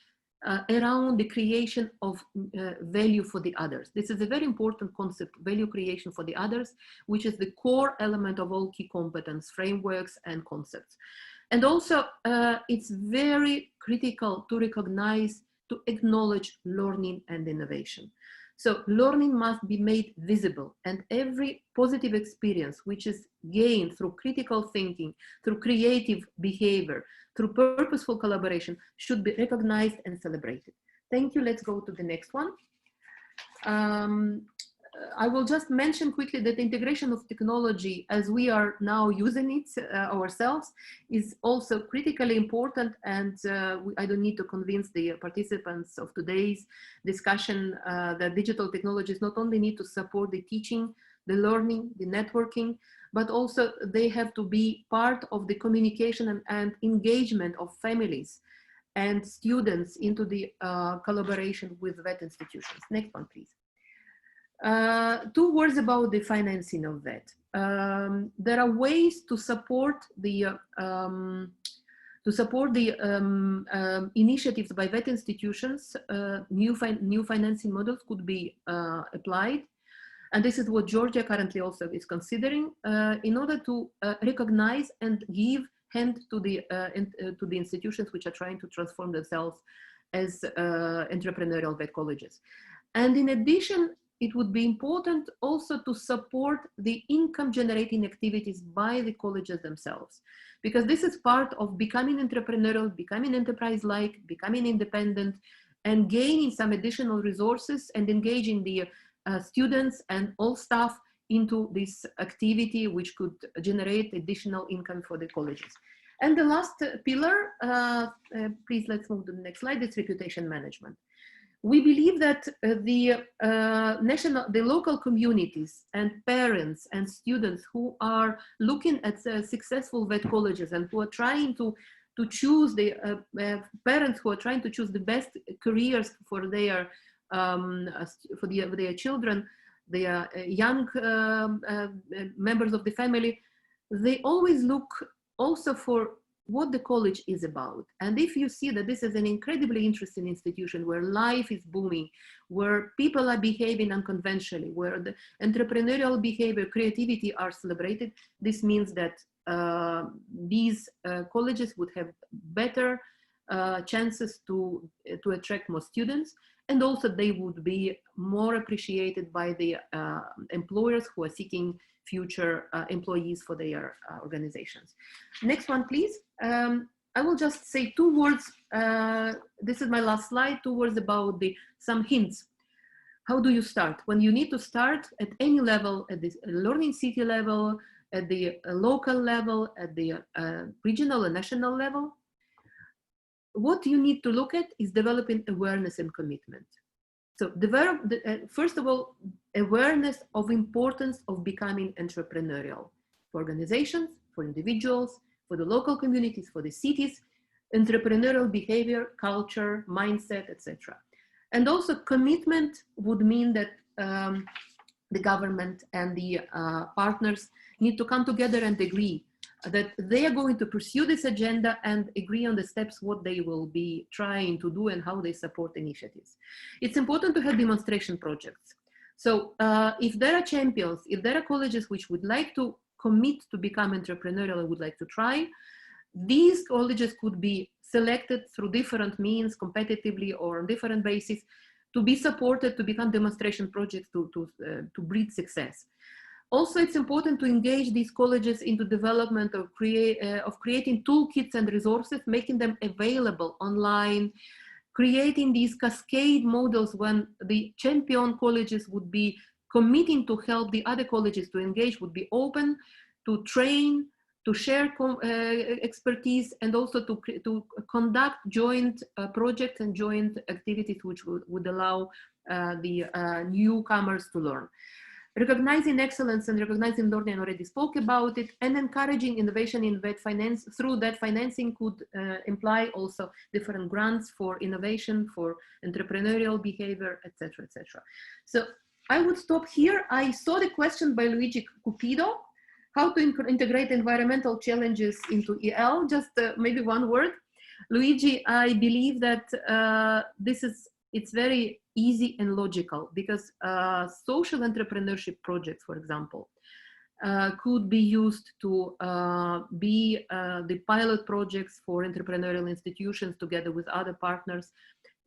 around the creation of value for the others? This is a very important concept, value creation for the others, which is the core element of all key competence frameworks and concepts. And also, it's very critical to recognize, to acknowledge learning and innovation. So learning must be made visible, and every positive experience which is gained through critical thinking, through creative behavior, through purposeful collaboration should be recognized and celebrated. Thank you. Let's go to the next one. I will just mention quickly that the integration of technology as we are now using it ourselves is also critically important, and I don't need to convince the participants of today's discussion that digital technologies not only need to support the teaching, the learning, the networking, but also they have to be part of the communication and engagement of families and students into the collaboration with VET institutions. Next one, please. 2 words about the financing of VET. There are ways to support the initiatives by VET institutions. New financing models could be applied, and this is what Georgia currently also is considering in order to recognize and give hand to the institutions which are trying to transform themselves as entrepreneurial VET colleges. And in addition, it would be important also to support the income generating activities by the colleges themselves, because this is part of becoming entrepreneurial, becoming enterprise-like, becoming independent, and gaining some additional resources and engaging the students and all staff into this activity, which could generate additional income for the colleges. And the last pillar, please let's move to the next slide, is reputation management. We believe that the local communities and parents and students who are looking at successful VET colleges and who are trying to choose the parents who are trying to choose the best careers for their children, their young members of the family, they always look also for what the college is about. And if you see that this is an incredibly interesting institution where life is booming, where people are behaving unconventionally, where the entrepreneurial behavior, creativity are celebrated, this means that these colleges would have better chances to attract more students, and also they would be more appreciated by the employers who are seeking future employees for their organizations. Next one, please. I will just say 2 words. This is my last slide. 2 words about some hints. How do you start? When you need to start at any level, at the learning city level, at the local level, at the regional and national level, what you need to look at is developing awareness and commitment. So first of all, awareness of importance of becoming entrepreneurial for organizations, for individuals, for the local communities, for the cities, entrepreneurial behavior, culture, mindset, etc. And also commitment would mean that the government and the partners need to come together and agree that they are going to pursue this agenda and agree on the steps, what they will be trying to do and how they support initiatives. It's important to have demonstration projects. So if there are champions, if there are colleges which would like to commit to become entrepreneurial and would like to try, these colleges could be selected through different means, competitively or on different bases, to be supported to become demonstration projects to breed success. Also, it's important to engage these colleges into development of creating toolkits and resources, making them available online, creating these cascade models when the champion colleges would be committing to help the other colleges to engage, would be open to train, to share expertise, and also to conduct joint projects and joint activities which would allow the newcomers to learn. Recognizing excellence and recognizing learning, I already spoke about it, and encouraging innovation in VET finance through that financing could imply also different grants for innovation, for entrepreneurial behavior, etc., etc. So I would stop here. I saw the question by Luigi Cupido, how to integrate environmental challenges into EL. Just maybe 1 word. Luigi, I believe that it's very easy and logical, because social entrepreneurship projects, for example, could be used to be the pilot projects for entrepreneurial institutions together with other partners.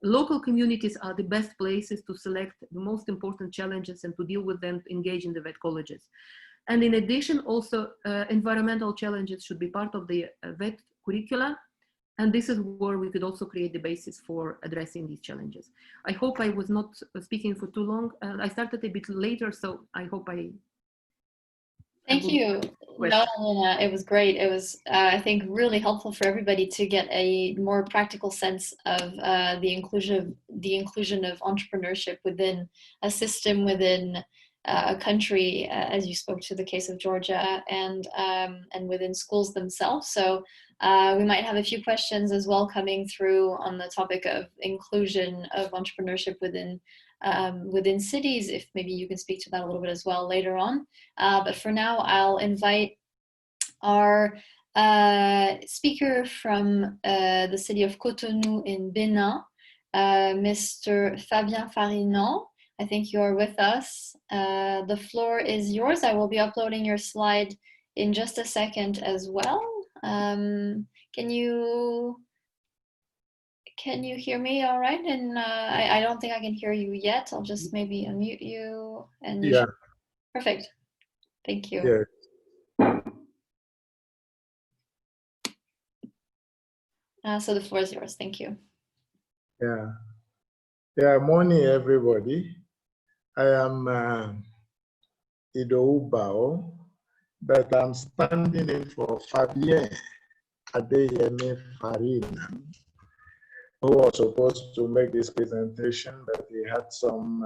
Local communities are the best places to select the most important challenges and to deal with them, to engage in the VET colleges. And in addition, also environmental challenges should be part of the VET curricula And this is where we could also create the basis for addressing these challenges. I hope I was not speaking for too long. I started a bit later, so I hope I... Thank you. No, it was great. It was, I think, really helpful for everybody to get a more practical sense of the inclusion of entrepreneurship within a system, within a country, as you spoke to the case of Georgia, and within schools themselves. So we might have a few questions as well coming through on the topic of inclusion of entrepreneurship within cities, if maybe you can speak to that a little bit as well later on. But for now, I'll invite our speaker from the city of Cotonou in Benin, Mr. Fabien Farinon. I think you're with us. The floor is yours. I will be uploading your slide in just a second as well. Can you hear me all right? And I don't think I can hear you yet. I'll just maybe unmute you. And you should... Perfect. Thank you. So the floor is yours. Thank you. Morning, everybody. I am Ido Ubao, but I'm standing in for Fabien Adeyemi Farina, who was supposed to make this presentation, but he had some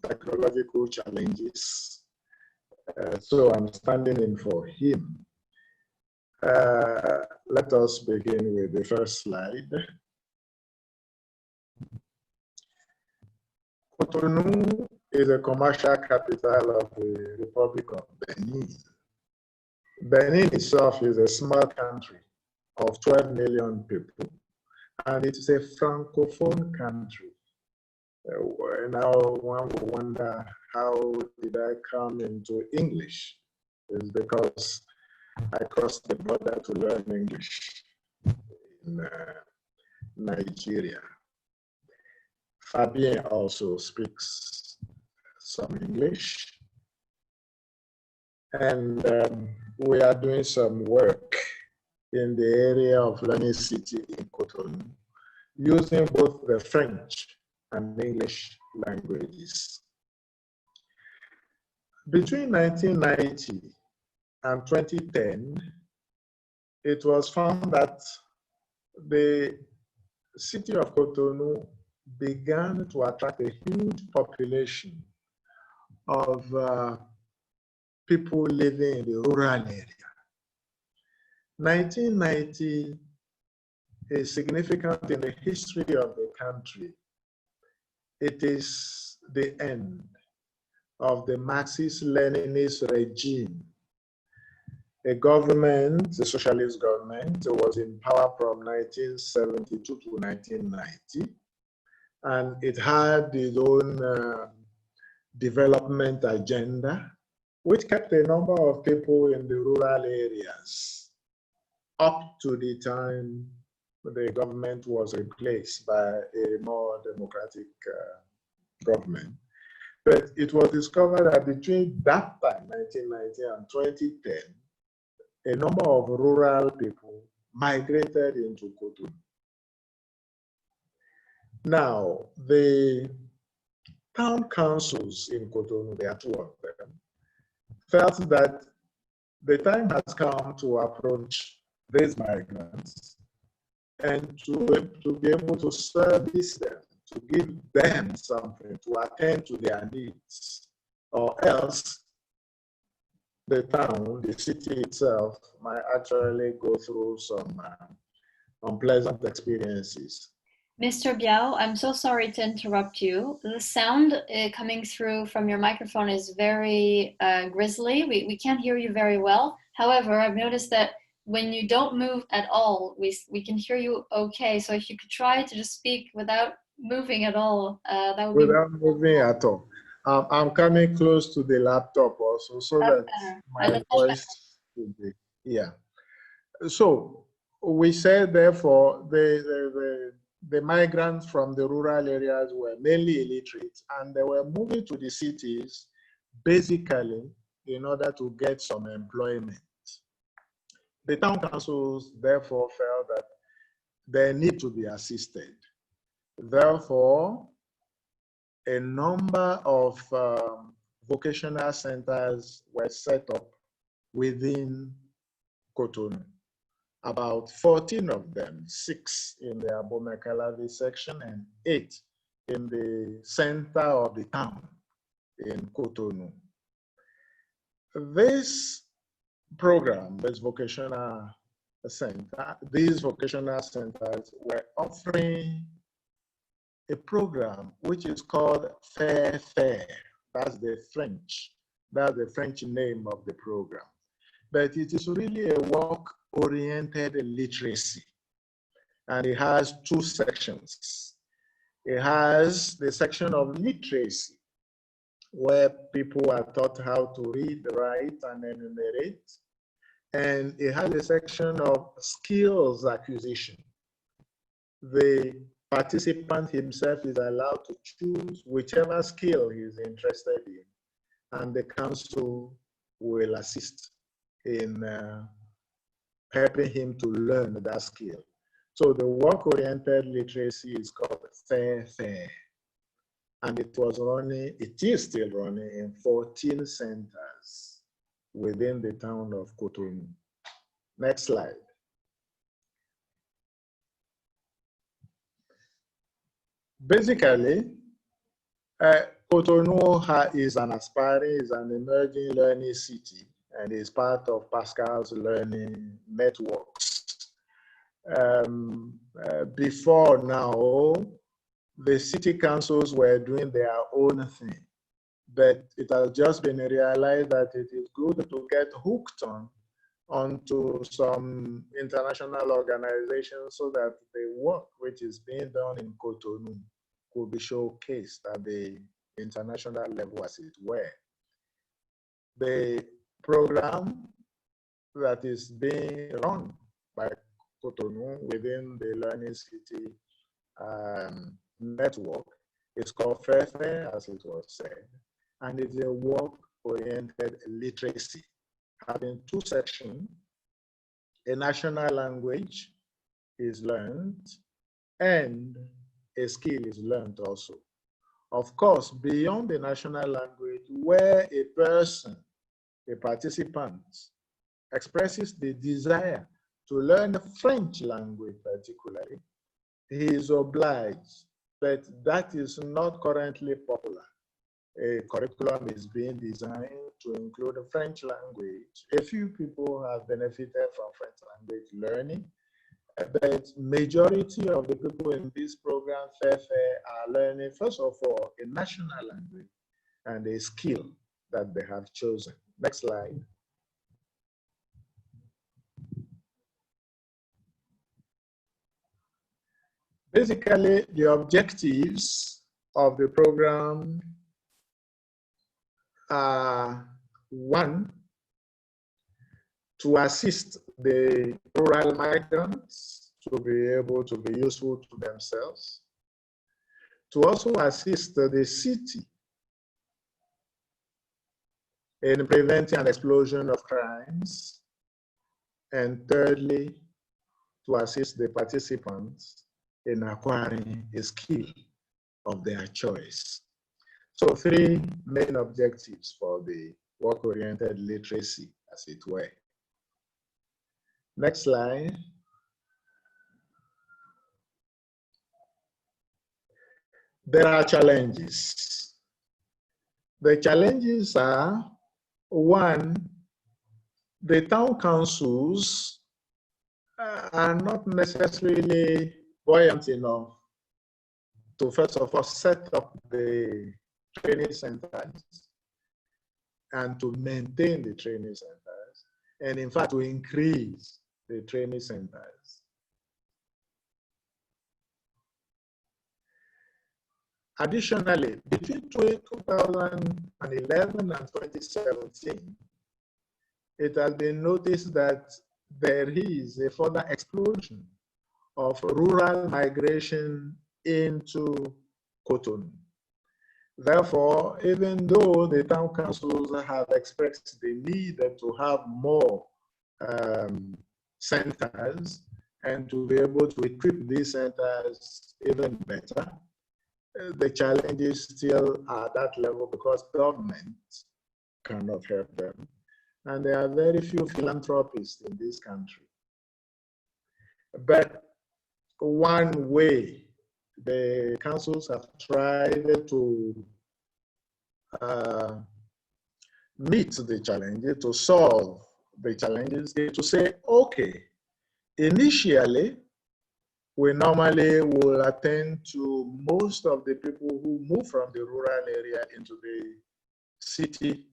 technological challenges. So I'm standing in for him. Let us begin with the first slide. Cotonou is a commercial capital of the Republic of Benin. Benin itself is a small country of 12 million people, and it is a francophone country. Now one will wonder, how did I come into English? It's because I crossed the border to learn English in Nigeria. Fabien also speaks some English, and we are doing some work in the area of learning city in Cotonou, using both the French and English languages. Between 1990 and 2010, it was found that the city of Cotonou began to attract a huge population of people living in the rural area. 1990 is significant in the history of the country. It is the end of the Marxist-Leninist regime. A government, the socialist government, was in power from 1972 to 1990. And it had its own development agenda, which kept a number of people in the rural areas up to the time the government was replaced by a more democratic government. But it was discovered that between that time, 1990 and 2010, a number of rural people migrated into Cotonou. Now, the town councils in Cotonou, there are two of them, felt that the time has come to approach these migrants and to be able to service them, to give them something, to attend to their needs, or else the town, the city itself, might actually go through some unpleasant experiences. Mr. Biao, I'm so sorry to interrupt you. The sound coming through from your microphone is very grisly. We can't hear you very well. However, I've noticed that when you don't move at all, we can hear you okay. So if you could try to just speak without moving at all, that would be... Without moving at all. I'm coming close to the laptop also, so that my voice will be, So we said, therefore, the migrants from the rural areas were mainly illiterate, and they were moving to the cities basically in order to get some employment. The town councils therefore felt that they need to be assisted. Therefore, a number of vocational centers were set up within Cotonou. About 14 of them, 6 in the Abomey-Calavi section and 8 in the center of the town in Cotonou. This program, this vocational center, these vocational centers were offering a program which is called Fair. That's the French name of the program. But it is really a work-oriented literacy. And it has 2 sections. It has the section of literacy, where people are taught how to read, write, and enumerate. And it has a section of skills acquisition. The participant himself is allowed to choose whichever skill he's interested in, and the council will assist in helping him to learn that skill. So the work-oriented literacy is called Fair. And it is still running in 14 centers within the town of Cotonou. Next slide. Basically, Cotonou is an emerging learning city, and is part of Pascal's learning networks. Before now, the city councils were doing their own thing, but it has just been realized that it is good to get hooked onto some international organizations so that the work which is being done in Cotonou could be showcased at the international level, as it were. The program that is being run by Cotonou within the Learning City network is called Fair, as it was said, and it's a work-oriented literacy, having 2 sections. A national language is learned, and a skill is learned also. Of course, beyond the national language, where a person, a participant, expresses the desire to learn the French language particularly, he is obliged, but that is not currently popular. A curriculum is being designed to include the French language. A few people have benefited from French language learning, but majority of the people in this program, Fair, are learning, first of all, a national language and a skill that they have chosen. Next slide. Basically, the objectives of the program are: 1, to assist the rural migrants to be able to be useful to themselves, to also assist the city in preventing an explosion of crimes, and thirdly, to assist the participants in acquiring a skill of their choice. So 3 main objectives for the work-oriented literacy, as it were. Next slide. There are challenges. The challenges are: 1, the town councils are not necessarily buoyant enough to, first of all, set up the training centers and to maintain the training centers, and in fact to increase the training centers. Additionally, between 2011 and 2017, it has been noticed that there is a further explosion of rural migration into Cotonou. Therefore, even though the town councils have expressed the need to have more centers and to be able to equip these centers even better. The challenges still are at that level because government cannot help them. And there are very few philanthropists in this country. But one way the councils have tried to meet the challenges, to solve the challenges, is to say, okay, initially, we normally will attend to most of the people who move from the rural area into the city,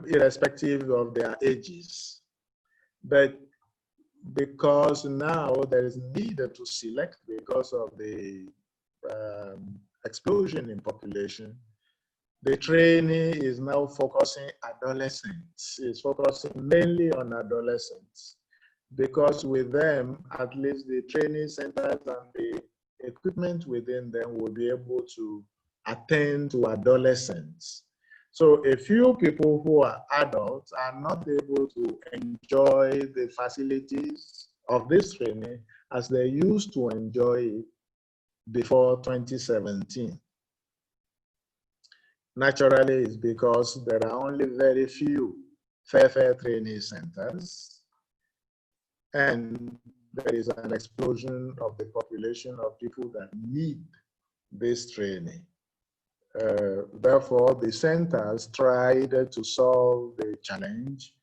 irrespective of their ages. But because now there is need to select because of the explosion in population, the training is now focusing adolescents. It's focusing mainly on adolescents, because with them, at least the training centers and the equipment within them will be able to attend to adolescents. So a few people who are adults are not able to enjoy the facilities of this training as they used to enjoy it before 2017. Naturally, it's because there are only very few fair training centers, and there is an explosion of the population of people that need this training. Therefore, the centers tried to solve the challenge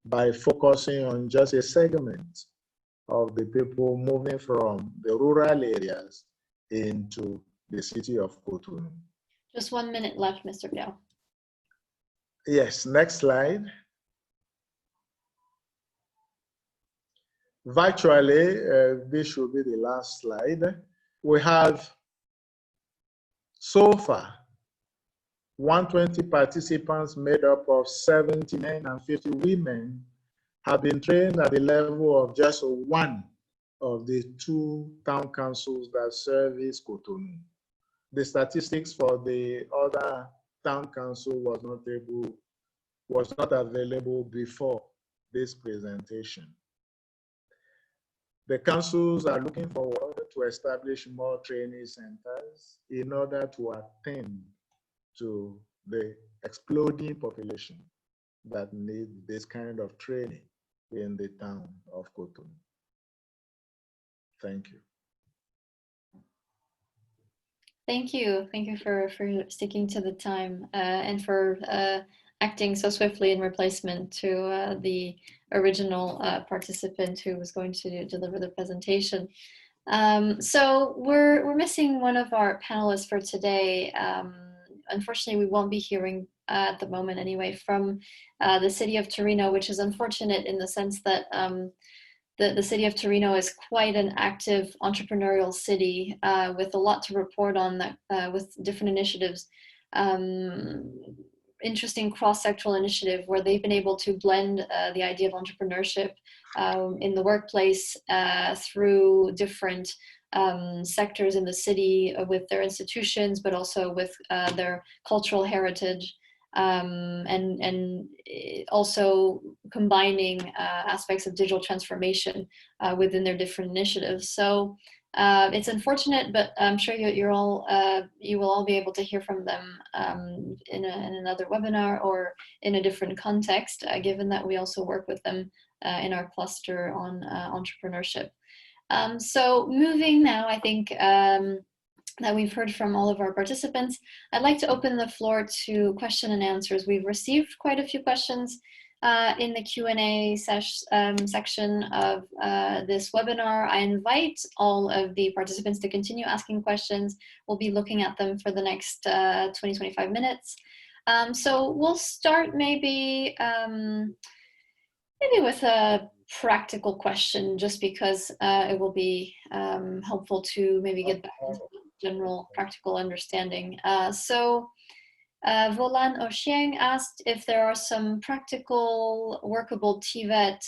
by focusing on just a segment of the people moving from the rural areas into the city of Cotonou. Just 1 minute left, Mr. Biao. Yes, next slide. Virtually, this should be the last slide. We have so far 120 participants made up of 70 men and 50 women have been trained at the level of just one of the 2 town councils that service Cotonou. The statistics for the other town council was not available before this presentation. The councils are looking forward to establish more training centers in order to attend to the exploding population that need this kind of training in the town of Cotonou. Thank you. Thank you. Thank you for sticking to the time and for acting so swiftly in replacement to the original participant who was going to deliver the presentation. So we're missing one of our panelists for today. Unfortunately, we won't be hearing at the moment anyway from the city of Torino, which is unfortunate in the sense that the city of Torino is quite an active entrepreneurial city with a lot to report on that, with different initiatives. Interesting cross-sectoral initiative where they've been able to blend the idea of entrepreneurship in the workplace through different sectors in the city with their institutions, but also with their cultural heritage. And also combining aspects of digital transformation within their different initiatives. So it's unfortunate, but I'm sure you will all be able to hear from them in another webinar or in a different context, given that we also work with them in our cluster on entrepreneurship. So moving now, I think, that we've heard from all of our participants, I'd like to open the floor to question and answers. We've received quite a few questions in the Q&A section of this webinar. I invite all of the participants to continue asking questions. We'll be looking at them for the next 20-25 minutes. So we'll start maybe with a practical question, just because it will be helpful to maybe get back into general practical understanding. So Volan Oxiang asked if there are some practical workable TVET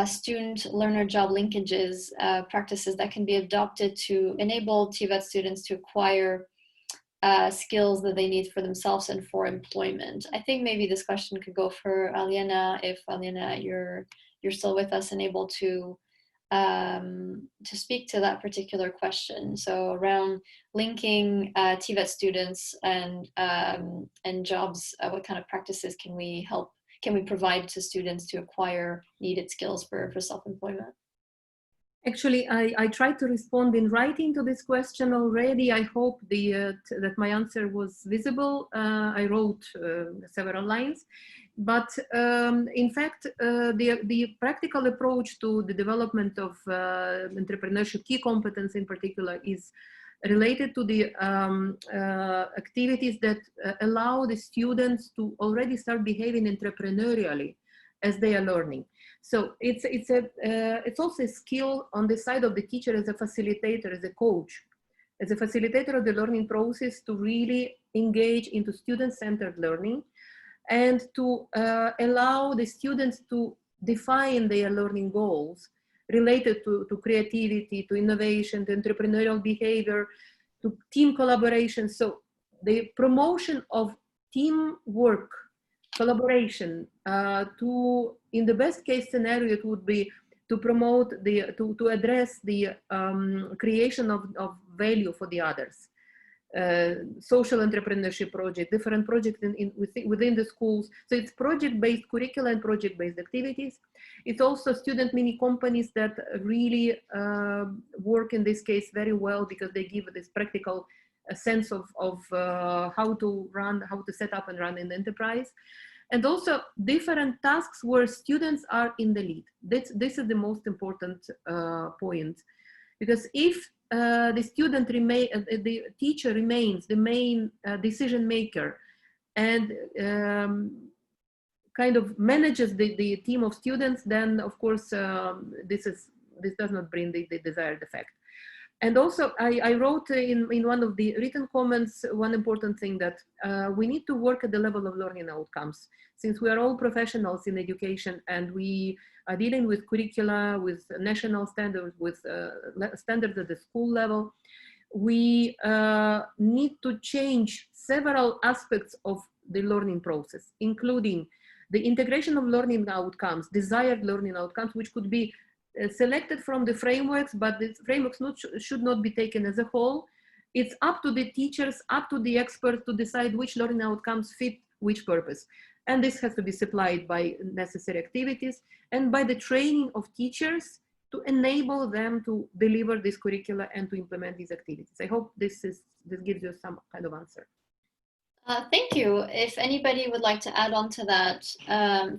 student learner job linkages practices that can be adopted to enable TVET students to acquire skills that they need for themselves and for employment. I think maybe this question could go for Aliena, if Aliena you're still with us and able to to speak to that particular question. So around linking TVET students and jobs, what kind of practices can we provide to students to acquire needed skills for self-employment? Actually, I tried to respond in writing to this question already. I hope that my answer was visible. I wrote several lines. But in fact, the practical approach to the development of entrepreneurship, key competence in particular, is related to the activities that allow the students to already start behaving entrepreneurially as they are learning. So it's also a skill on the side of the teacher as a facilitator, as a coach, as a facilitator of the learning process, to really engage into student-centered learning and to allow the students to define their learning goals related to creativity, to innovation, to entrepreneurial behavior, to team collaboration. So the promotion of teamwork, collaboration, in the best case scenario, it would be to promote to address the creation of value for the others. Social entrepreneurship project, different projects within the schools. So it's project-based curricula and project-based activities. It's also student mini companies that really work in this case very well, because they give this practical sense of how to set up and run an enterprise. And also different tasks where students are in the lead. This is the most important point, because if the teacher remains the main decision maker and kind of manages the team of students, then of course this does not bring the desired effect. And also I wrote in one of the written comments one important thing, that we need to work at the level of learning outcomes. Since we are all professionals in education and we are dealing with curricula, with national standards, with standards at the school level, we need to change several aspects of the learning process, including the integration of learning outcomes, desired learning outcomes, which could be selected from the frameworks, but the frameworks should not be taken as a whole. It's up to the teachers, up to the experts to decide which learning outcomes fit which purpose. And this has to be supplied by necessary activities and by the training of teachers to enable them to deliver this curricula and to implement these activities. I hope this gives you some kind of answer. Thank you. If anybody would like to add on to that,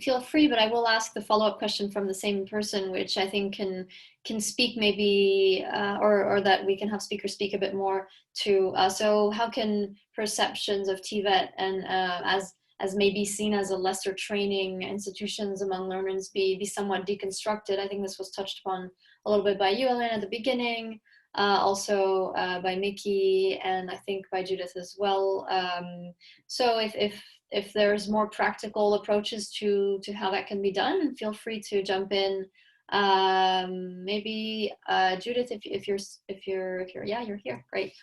feel free, but I will ask the follow-up question from the same person, which I think can speak maybe, or that we can have speakers speak a bit more to. So how can perceptions of TVET and as maybe seen as a lesser training institutions among learners be somewhat deconstructed? I think this was touched upon a little bit by you, Elena, at the beginning. Also by Mickey, and I think by Judith as well. So if there's more practical approaches to how that can be done, feel free to jump in. Maybe Judith, if you're here, great.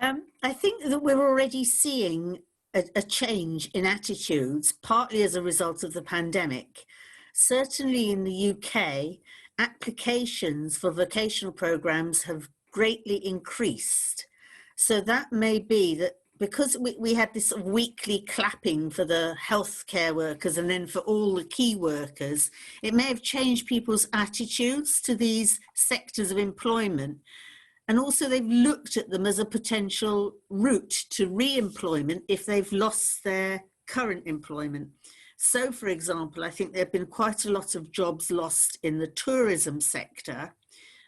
I think that we're already seeing a change in attitudes, partly as a result of the pandemic. Certainly in the UK, applications for vocational programs have greatly increased. So that may be that because we had this weekly clapping for the healthcare workers and then for all the key workers, it may have changed people's attitudes to these sectors of employment. And also they've looked at them as a potential route to re-employment if they've lost their current employment. So, for example, I think there have been quite a lot of jobs lost in the tourism sector,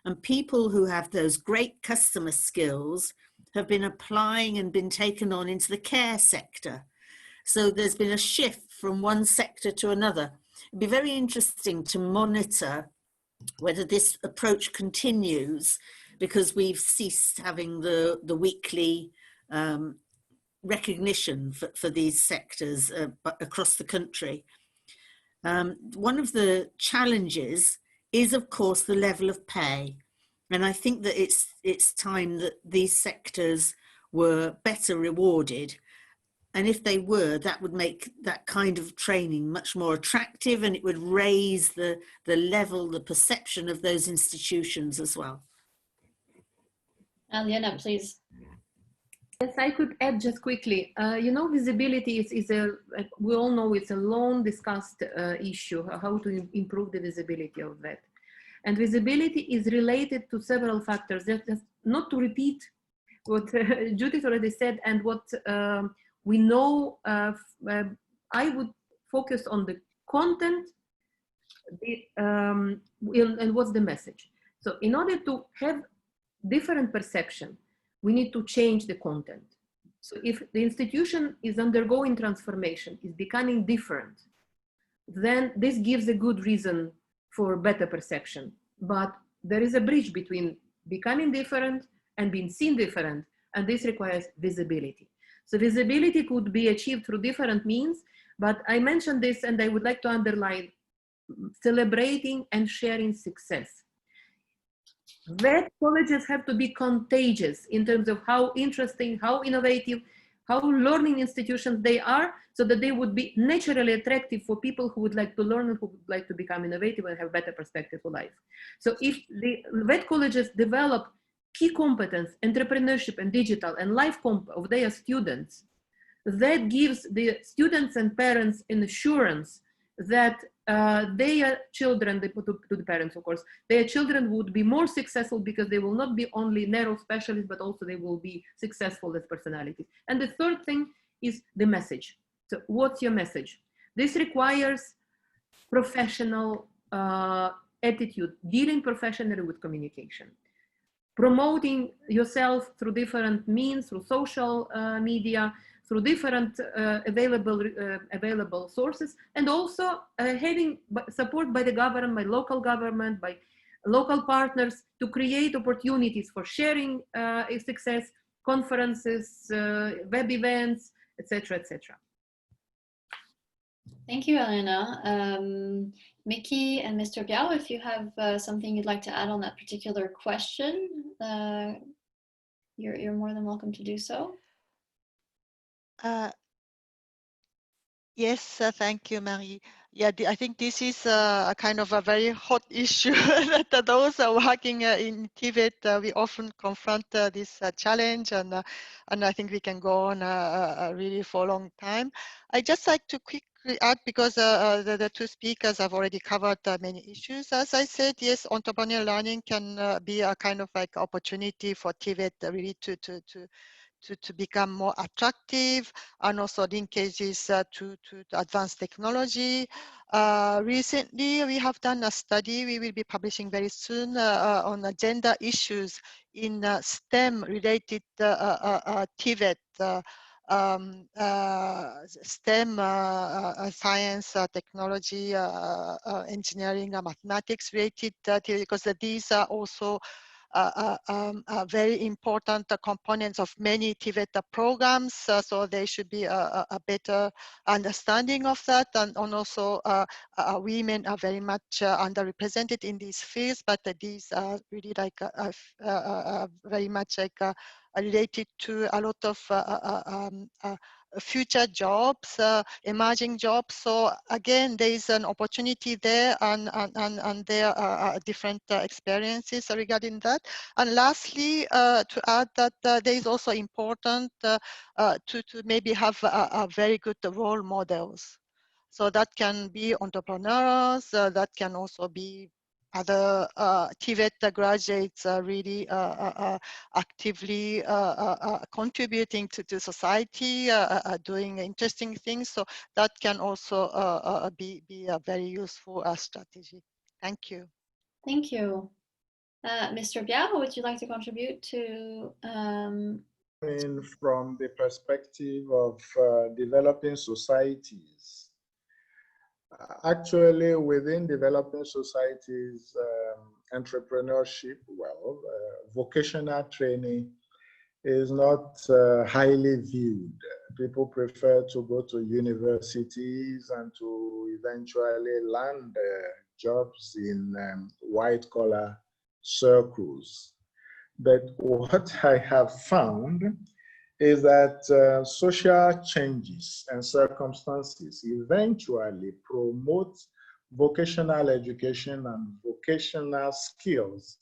and people who have those great customer skills have been applying and been taken on into the care sector. So there's been a shift from one sector to another. It'd be very interesting to monitor whether this approach continues, because we've ceased having the weekly recognition for these sectors across the country. One of the challenges is, of course, the level of pay. And I think that it's time that these sectors were better rewarded. And if they were, that would make that kind of training much more attractive, and it would raise the level, the perception of those institutions as well. Liana, please. Yes, I could add just quickly. You know, visibility is we all know it's a long discussed issue, how to improve the visibility of that. And visibility is related to several factors. Just not to repeat what Judith already said and what we know, I would focus on the content and what's the message. So in order to have different perception, we need to change the content. So if the institution is undergoing transformation, is becoming different, then this gives a good reason for better perception. But there is a bridge between becoming different and being seen different, and this requires visibility. So visibility could be achieved through different means, but I mentioned this and I would like to underline celebrating and sharing success. That colleges have to be contagious in terms of how interesting, how innovative, how learning institutions they are, so that they would be naturally attractive for people who would like to learn and who would like to become innovative and have better perspective for life. So if the VET colleges develop key competence, entrepreneurship and digital and life of their students, that gives the students and parents an assurance that their children, they put to the parents, of course, their children would be more successful because they will not be only narrow specialists, but also they will be successful as personalities. And the third thing is the message. So what's your message? This requires professional attitude, dealing professionally with communication, promoting yourself through different means, through social media, through different available sources, and also having support by the government, by local government, by local partners to create opportunities for sharing success, conferences, web events, etc., etc. Thank you, Elena. Mickey and Mr. Biao, if you have something you'd like to add on that particular question, you're more than welcome to do so. Yes, thank you, Marie. Yeah, I think this is a kind of a very hot issue that those working in TVET, we often confront this challenge, and I think we can go on really for a long time. I just like to quickly add, because the two speakers have already covered many issues. As I said, yes, entrepreneurial learning can be a kind of like opportunity for TVET really to become more attractive, and also linkages to advanced technology. Recently, we have done a study we will be publishing very soon on gender issues in STEM related TVET, STEM, science, technology, engineering, mathematics related, because these are also very important components of many TVET programs, so there should be a better understanding of that, and also women are very much underrepresented in these fields, but these are really like very much like related to a lot of future jobs, emerging jobs. So again, there is an opportunity there, and there are different experiences regarding that. And lastly, to add that there is also important to maybe have a very good role models. So that can be entrepreneurs, that can also be other TVET graduates really actively contributing to society, doing interesting things. So that can also be a very useful strategy. Thank you. Thank you. Mr. Biao, would you like to contribute to? From the perspective of developing societies, actually within developing societies, entrepreneurship, well, vocational training is not highly viewed. People prefer to go to universities and to eventually land jobs in white-collar circles. But what I have found is that social changes and circumstances eventually promote vocational education and vocational skills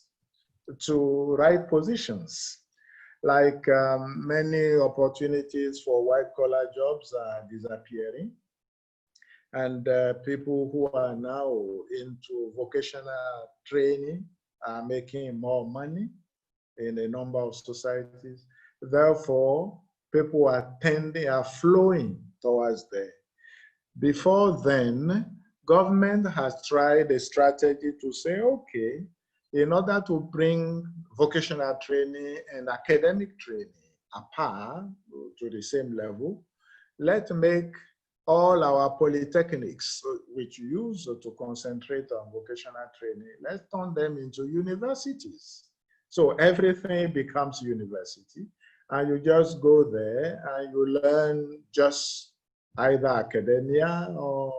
to right positions. Like many opportunities for white-collar jobs are disappearing, and people who are now into vocational training are making more money in a number of societies. Therefore, people are flowing towards there. Before then, government has tried a strategy to say, okay, in order to bring vocational training and academic training apart to the same level, let's make all our polytechnics, which use to concentrate on vocational training, let's turn them into universities. So everything becomes university, and you just go there and you learn just either academia or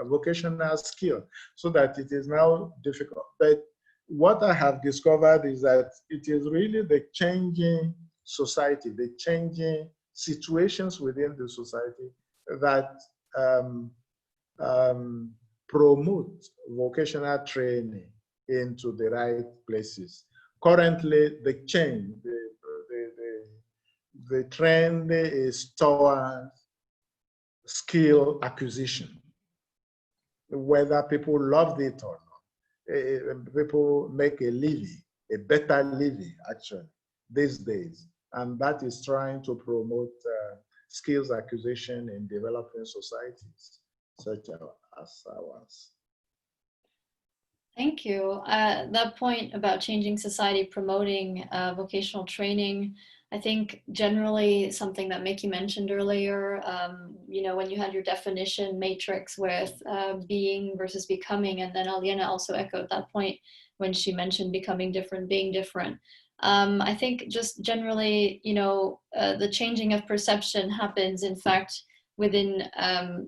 vocational skill, so that it is now difficult. But what I have discovered is that it is really the changing society, the changing situations within the society that promote vocational training into the right places. Currently, the change, the trend is towards skill acquisition, whether people loved it or not. People make a living, a better living actually, these days. And that is trying to promote skills acquisition in developing societies, such as ours. Thank you. That point about changing society, promoting vocational training, I think generally something that Mickey mentioned earlier, you know, when you had your definition matrix with being versus becoming, and then Aliena also echoed that point when she mentioned becoming different, being different. I think just generally, you know, the changing of perception happens, in fact, within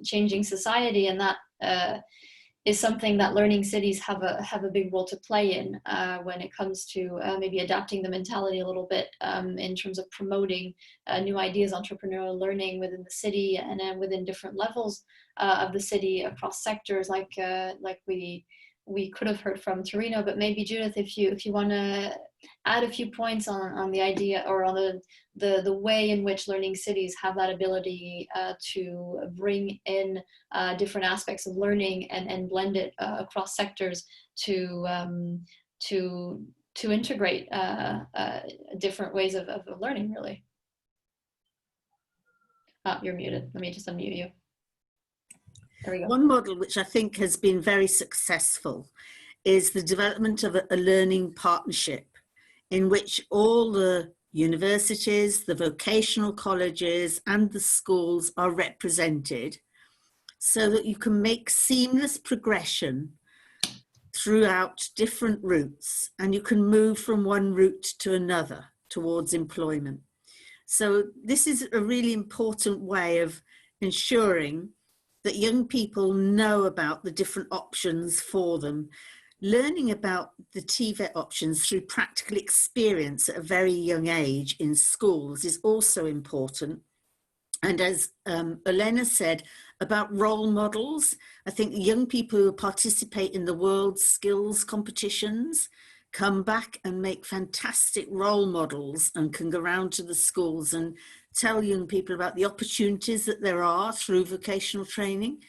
changing society, and that is something that learning cities have a big role to play in when it comes to maybe adapting the mentality a little bit in terms of promoting new ideas, entrepreneurial learning within the city and then within different levels of the city across sectors, like we could have heard from Torino. But maybe Judith, if you want to add a few points on the idea or on the way in which learning cities have that ability to bring in different aspects of learning and blend it across sectors to integrate different ways of learning, really. You're muted. Let me just unmute you. There we go. One model which I think has been very successful is the development of a learning partnership in which all the universities, the vocational colleges and the schools are represented, so that you can make seamless progression throughout different routes, and you can move from one route to another towards employment. So this is a really important way of ensuring that young people know about the different options for them. Learning about the TVET options through practical experience at a very young age in schools is also important. And as Elena said about role models, I think young people who participate in the world skills competitions come back and make fantastic role models and can go around to the schools and tell young people about the opportunities that there are through vocational training.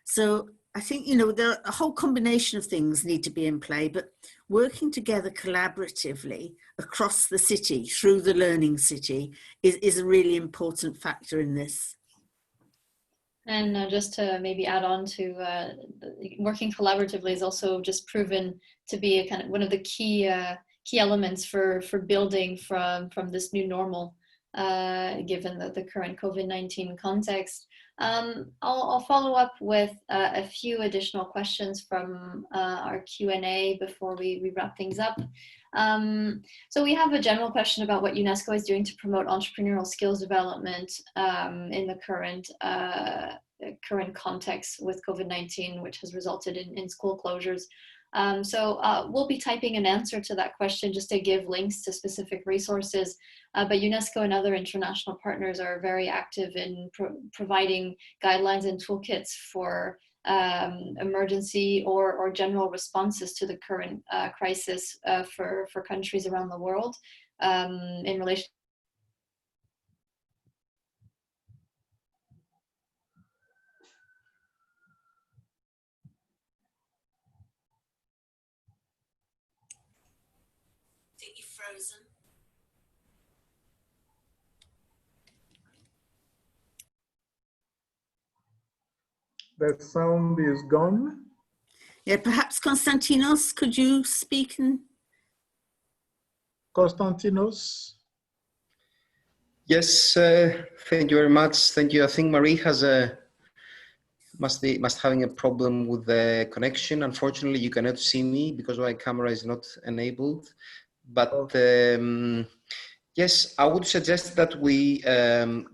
So I think, you know, there are a whole combination of things need to be in play, but working together collaboratively across the city through the learning city is a really important factor in this. And just to maybe add on to working collaboratively is also just proven to be a kind of one of the key elements for building from this new normal, given the current COVID-19 context. I'll follow up with a few additional questions from our Q&A before we wrap things up. So we have a general question about what UNESCO is doing to promote entrepreneurial skills development in the current context with COVID-19, which has resulted in school closures. We'll be typing an answer to that question just to give links to specific resources. But UNESCO and other international partners are very active in providing guidelines and toolkits for emergency or general responses to the current crisis for countries around the world in relation. Frozen. The sound is gone. Yeah, perhaps Konstantinos, could you speak? Konstantinos? Yes, thank you very much. Thank you. I think Marie has must having a problem with the connection. Unfortunately, you cannot see me because my camera is not enabled. But yes, I would suggest that we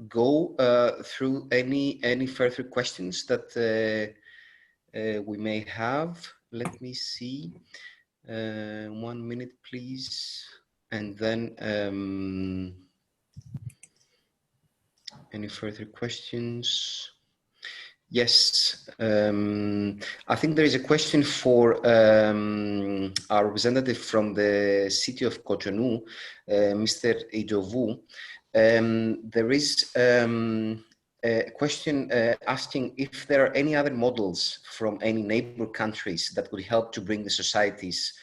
go through any further questions that we may have. Let me see. 1 minute, please. And then any further questions? Yes, I think there is a question for our representative from the city of Cotonou, Mr. Ijovu. There is a question asking if there are any other models from any neighbor countries that would help to bring the societies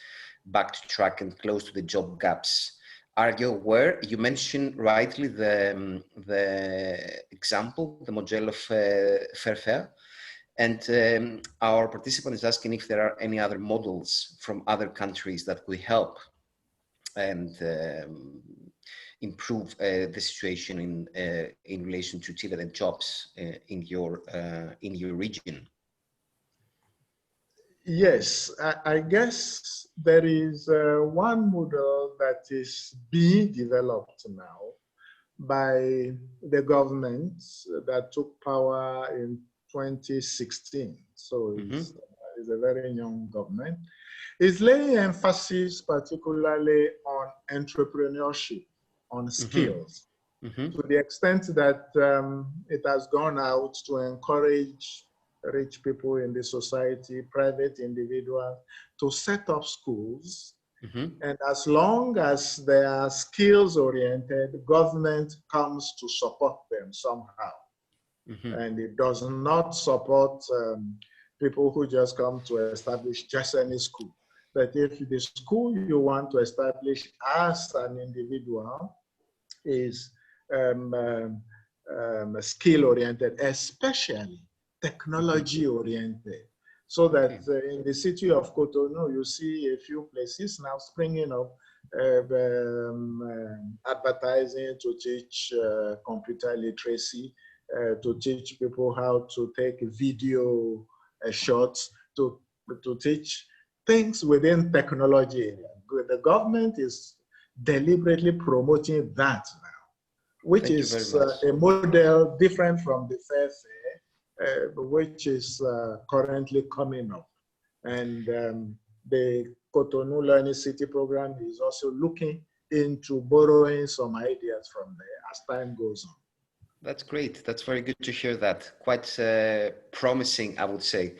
back to track and close to the job gaps. Are you aware? You mentioned rightly the example, the model of Fairfair, and our participant is asking if there are any other models from other countries that could help and improve the situation in relation to TVET and jobs in your region. Yes, I guess there is one model that is being developed now by the government that took power in 2016. So it's a very young government. It's laying emphasis particularly on entrepreneurship, on skills, to the extent that it has gone out to encourage rich people in the society, private individuals, to set up schools. And as long as they are skills oriented, government comes to support them somehow. And it does not support people who just come to establish just any school. But if the school you want to establish as an individual is skill oriented, especially technology oriented, so that in the city of Cotonou, you see a few places now springing up advertising to teach computer literacy, to teach people how to take video shots, to teach things within technology area. The government is deliberately promoting that now, which is a model different from the Fairfair, which is currently coming up. And the Cotonou Learning City program is also looking into borrowing some ideas from there as time goes on. That's great. That's very good to hear that. Quite promising, I would say.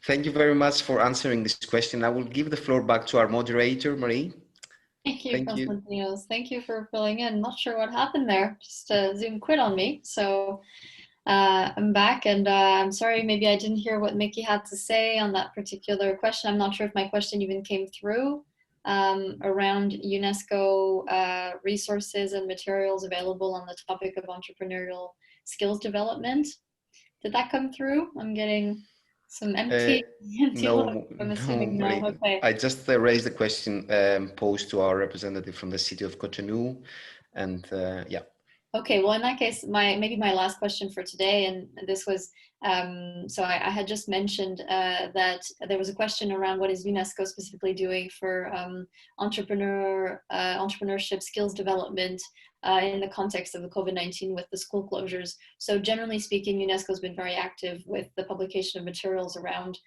Thank you very much for answering this question. I will give the floor back to our moderator, Marie. Thank you, Konstantinos. Thank you for filling in. Not sure what happened there. Just Zoom quit on me. So I'm back, and I'm sorry, maybe I didn't hear what Mickey had to say on that particular question. I'm not sure if my question even came through around UNESCO resources and materials available on the topic of entrepreneurial skills development. Did that come through? I'm getting some empty no, I'm assuming no. no. Okay. I just raised the question posed to our representative from the city of Cotonou, and yeah. Okay, well, in that case, maybe my last question for today, and this was, so I had just mentioned that there was a question around what is UNESCO specifically doing for entrepreneurship skills development in the context of the COVID-19 with the school closures. So generally speaking, UNESCO has been very active with the publication of materials around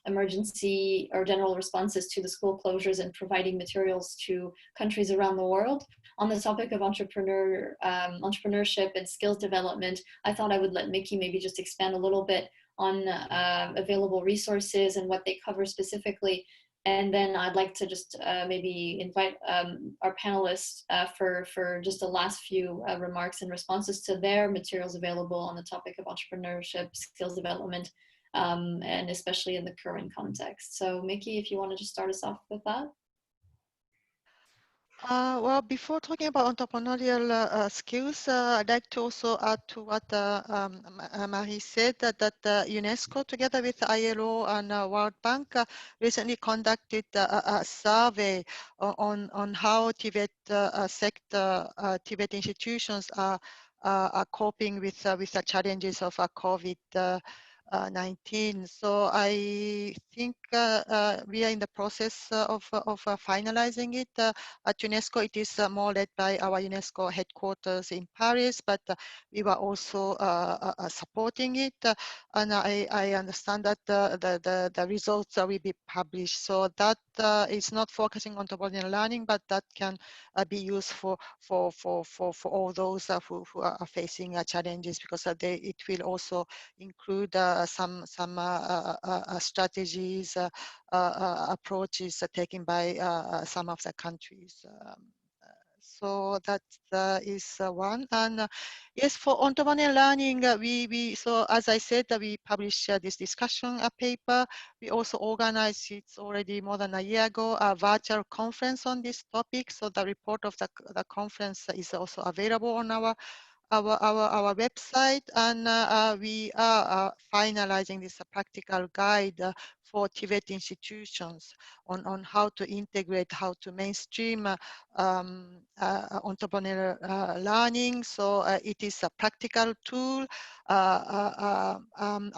emergency or general responses to the school closures and providing materials to countries around the world. On the topic of entrepreneurship and skills development, I thought I would let Mickey maybe just expand a little bit on available resources and what they cover specifically. And then I'd like to just maybe invite our panelists for just the last few remarks and responses to their materials available on the topic of entrepreneurship, skills development, and especially in the current context. So Mickey, if you want to just start us off with that. Well, before talking about entrepreneurial skills, I'd like to also add to what Marie said, that UNESCO, together with ILO and World Bank, recently conducted a survey on how TVET sector, TVET institutions are coping with the challenges of COVID-19. So I think we are in the process of finalizing it. At UNESCO, it is more led by our UNESCO headquarters in Paris, but we were also supporting it. And I understand that the results will be published. So that is not focusing on entrepreneurial learning, but that can be used for all those who are facing challenges, because it will also include some strategies, approaches taken by some of the countries. So that is one. And yes, for entrepreneurial learning, so as I said, we published this discussion paper. We also organized, it's already more than a year ago, a virtual conference on this topic. So the report of the conference is also available on our website, and we are finalizing this practical guide for TVET institutions on how to integrate, how to mainstream entrepreneurial learning. So it is a practical tool,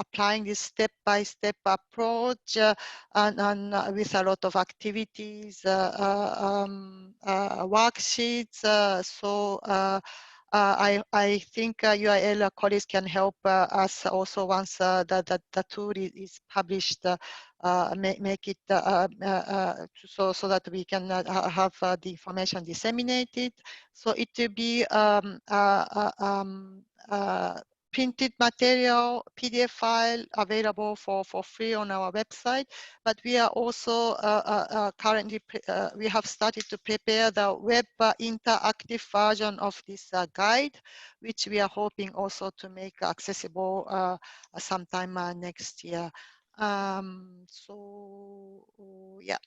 applying this step-by-step approach, and with a lot of activities, worksheets. I think UIL colleagues can help us also once the tool is published, make it so that we can have the information disseminated. So it will be printed material, PDF file available for free on our website. But we are also currently, we have started to prepare the web interactive version of this guide, which we are hoping also to make accessible sometime next year. So, yeah.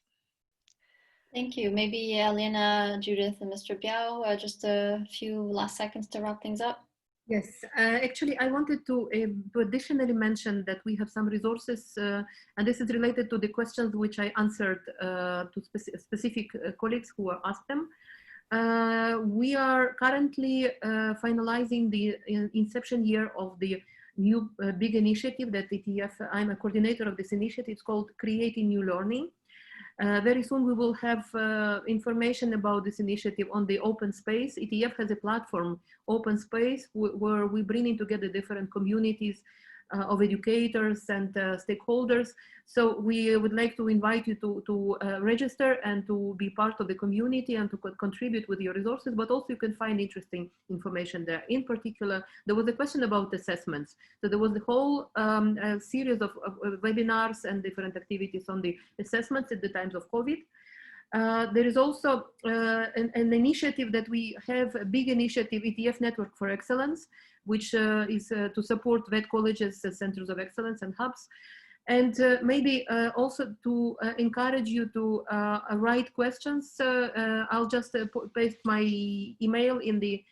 Thank you. Maybe Elena, Judith, and Mr. Biao, just a few last seconds to wrap things up. Yes, actually, I wanted to additionally mention that we have some resources, and this is related to the questions which I answered to specific colleagues who asked them. We are currently finalizing the inception year of the new big initiative that ETF, I'm a coordinator of this initiative. It's called Creating New Learning. Very soon we will have information about this initiative on the open space. ETF has a platform, open space, where we bring in together different communities of educators and stakeholders. So we would like to invite you to register and to be part of the community and to contribute with your resources, but also you can find interesting information there. In particular, there was a question about assessments. So there was the whole series of webinars and different activities on the assessments at the times of COVID. There is also an initiative that we have, a big initiative, ETF Network for Excellence, which is to support VET colleges, centers of excellence and hubs. And maybe also to encourage you to write questions. I'll just paste my email in the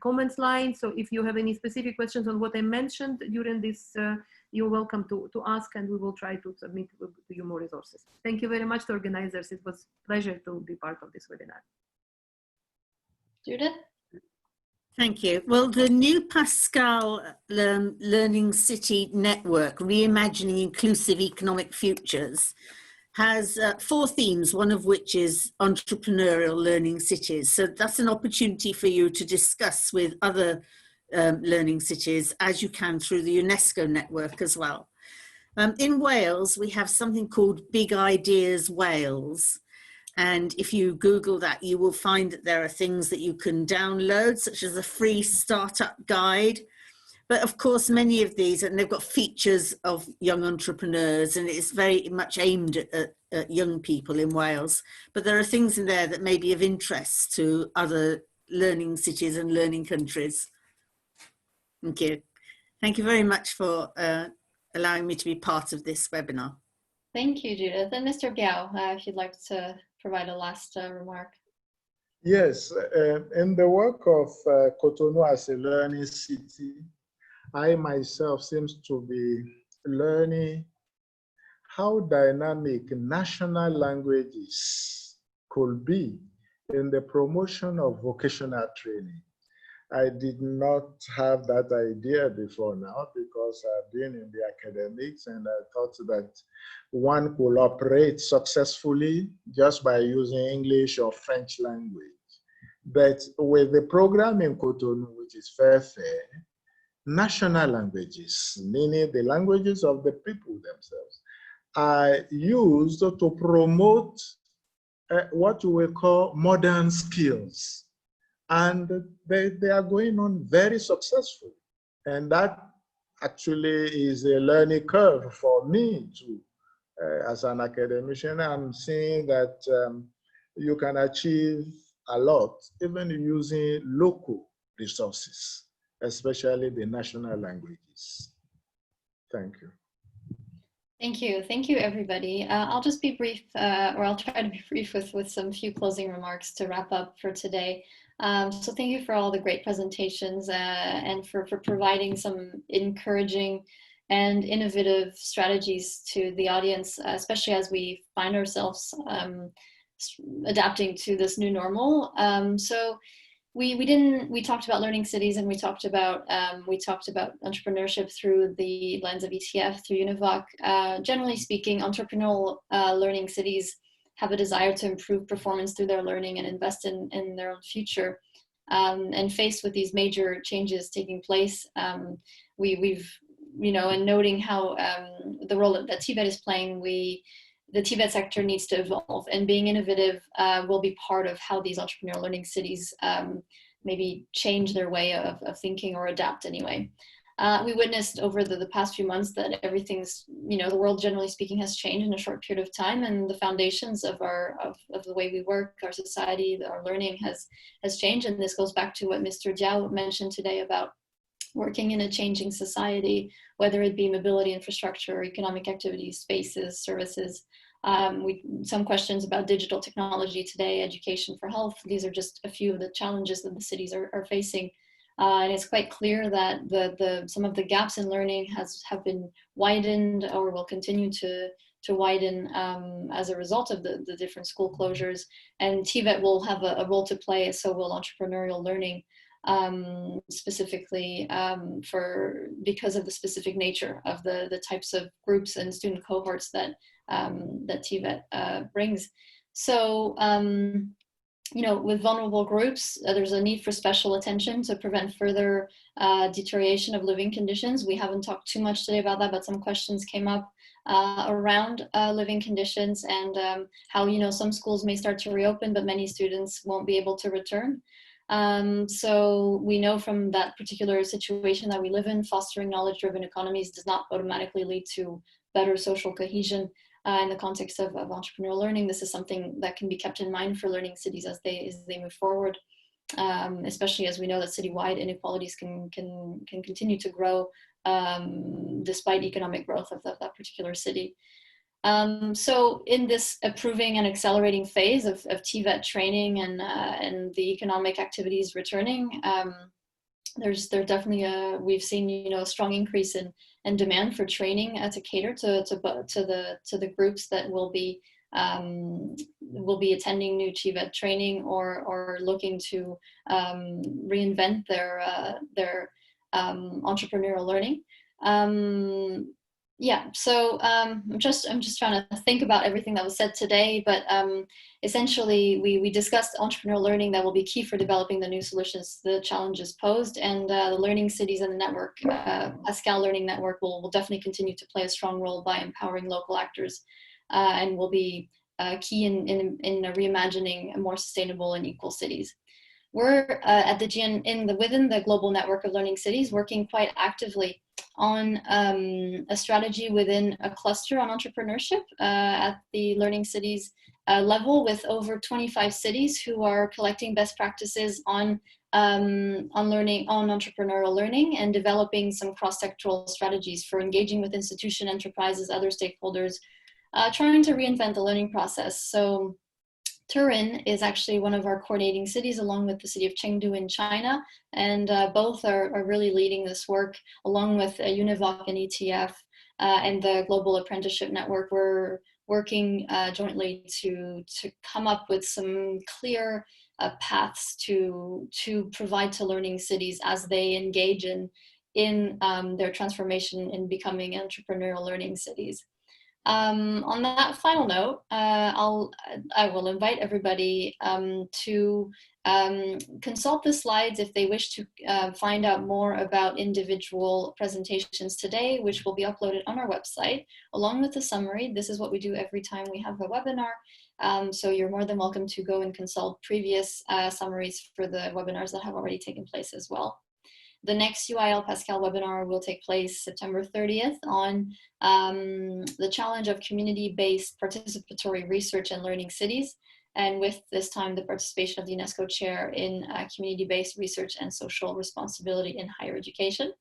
comments line. So if you have any specific questions on what I mentioned during this, you're welcome to ask, and we will try to submit to you more resources. Thank you very much to organizers. It was a pleasure to be part of this webinar. Judith? Thank you. Well, the new Pascal Learning City Network, Reimagining Inclusive Economic Futures, has 4 themes, one of which is entrepreneurial learning cities. So that's an opportunity for you to discuss with other learning cities, as you can through the UNESCO network as well. In Wales, we have something called Big Ideas Wales. And if you Google that, you will find that there are things that you can download, such as a free startup guide. But of course, many of these, and they've got features of young entrepreneurs, and it's very much aimed at young people in Wales. But there are things in there that may be of interest to other learning cities and learning countries. Thank you. Thank you very much for allowing me to be part of this webinar. Thank you, Judith. And Mr. Biao, if you'd like to provide a last remark. Yes, in the work of Cotonou as a learning city, I myself seems to be learning how dynamic national languages could be in the promotion of vocational training. I did not have that idea before now because I've been in the academics, and I thought that one could operate successfully just by using English or French language. But with the program in Cotonou, which is fair, national languages, meaning the languages of the people themselves, are used to promote what we call modern skills. And they are going on very successful. And that actually is a learning curve for me too. As an academician, I'm seeing that you can achieve a lot even using local resources, especially the national languages. Thank you. Thank you. Thank you, everybody. I'll just be brief, or I'll try to be brief with some few closing remarks to wrap up for today. So thank you for all the great presentations and for providing some encouraging and innovative strategies to the audience, especially as we find ourselves adapting to this new normal. So we talked about learning cities, and we talked about entrepreneurship through the lens of ETF, through UNIVOC. Generally speaking, entrepreneurial learning cities have a desire to improve performance through their learning and invest in their own future. And faced with these major changes taking place, we've, and noting how the role that TVET is playing, the TVET sector needs to evolve, and being innovative will be part of how these entrepreneurial learning cities maybe change their way of thinking, or adapt anyway. We witnessed over the past few months that everything's, the world generally speaking has changed in a short period of time, and the foundations of the way we work, our society, our learning has changed. And this goes back to what Mr. Diao mentioned today about working in a changing society, whether it be mobility infrastructure, economic activities, spaces, services. Some questions about digital technology today, education for health. These are just a few of the challenges that the cities are facing. And it's quite clear that some of the gaps in learning have been widened, or will continue to widen as a result of the different school closures. And TVET will have a role to play, so will entrepreneurial learning, specifically because of the specific nature of the types of groups and student cohorts that TVET brings. So, with vulnerable groups, there's a need for special attention to prevent further deterioration of living conditions. We haven't talked too much today about that, but some questions came up around living conditions, and how, some schools may start to reopen, but many students won't be able to return. So we know from that particular situation that we live in, fostering knowledge-driven economies does not automatically lead to better social cohesion. In the context of entrepreneurial learning, this is something that can be kept in mind for learning cities as they move forward, especially as we know that citywide inequalities can continue to grow despite economic growth of that particular city. So in this approving and accelerating phase of TVET training and the economic activities returning, there's definitely we've seen a strong increase in demand for training to cater to the groups that will be attending new TVET training, or looking to reinvent their entrepreneurial learning. Yeah, so I'm just trying to think about everything that was said today, but essentially we discussed entrepreneurial learning that will be key for developing the new solutions to the challenges posed, and the learning cities and the network, Pascal Learning Network will definitely continue to play a strong role by empowering local actors, and will be key in reimagining more sustainable and equal cities. We're at the within the global network of learning cities working quite actively on a strategy within a cluster on entrepreneurship at the learning cities level, with over 25 cities who are collecting best practices on entrepreneurial learning, and developing some cross-sectoral strategies for engaging with institution, enterprises, other stakeholders, trying to reinvent the learning process. So Turin is actually one of our coordinating cities, along with the city of Chengdu in China, and both are really leading this work, along with UNIVOC and ETF and the Global Apprenticeship Network. We're working jointly to come up with some clear paths to provide to learning cities as they engage in their transformation in becoming entrepreneurial learning cities. On that final note, I will invite everybody to consult the slides if they wish to find out more about individual presentations today, which will be uploaded on our website, along with the summary. This is what we do every time we have a webinar. So you're more than welcome to go and consult previous summaries for the webinars that have already taken place as well. The next UIL Pascal webinar will take place September 30th on the challenge of community-based participatory research and learning cities, and with this time the participation of the UNESCO chair in community-based research and social responsibility in higher education.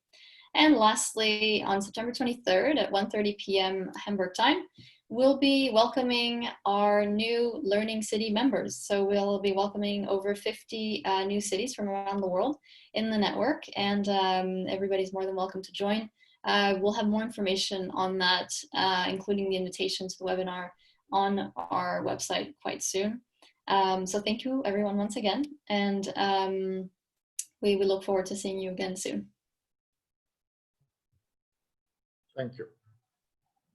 And lastly, on September 23rd at 1:30 p.m. Hamburg time, we'll be welcoming our new learning city members. So we'll be welcoming over 50 new cities from around the world in the network, and everybody's more than welcome to join. We'll have more information on that, including the invitation to the webinar, on our website quite soon. So thank you everyone once again, and we look forward to seeing you again soon. Thank you.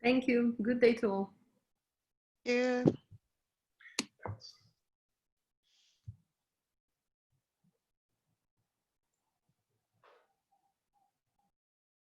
Thank you. Good day to all. Yeah. Thanks.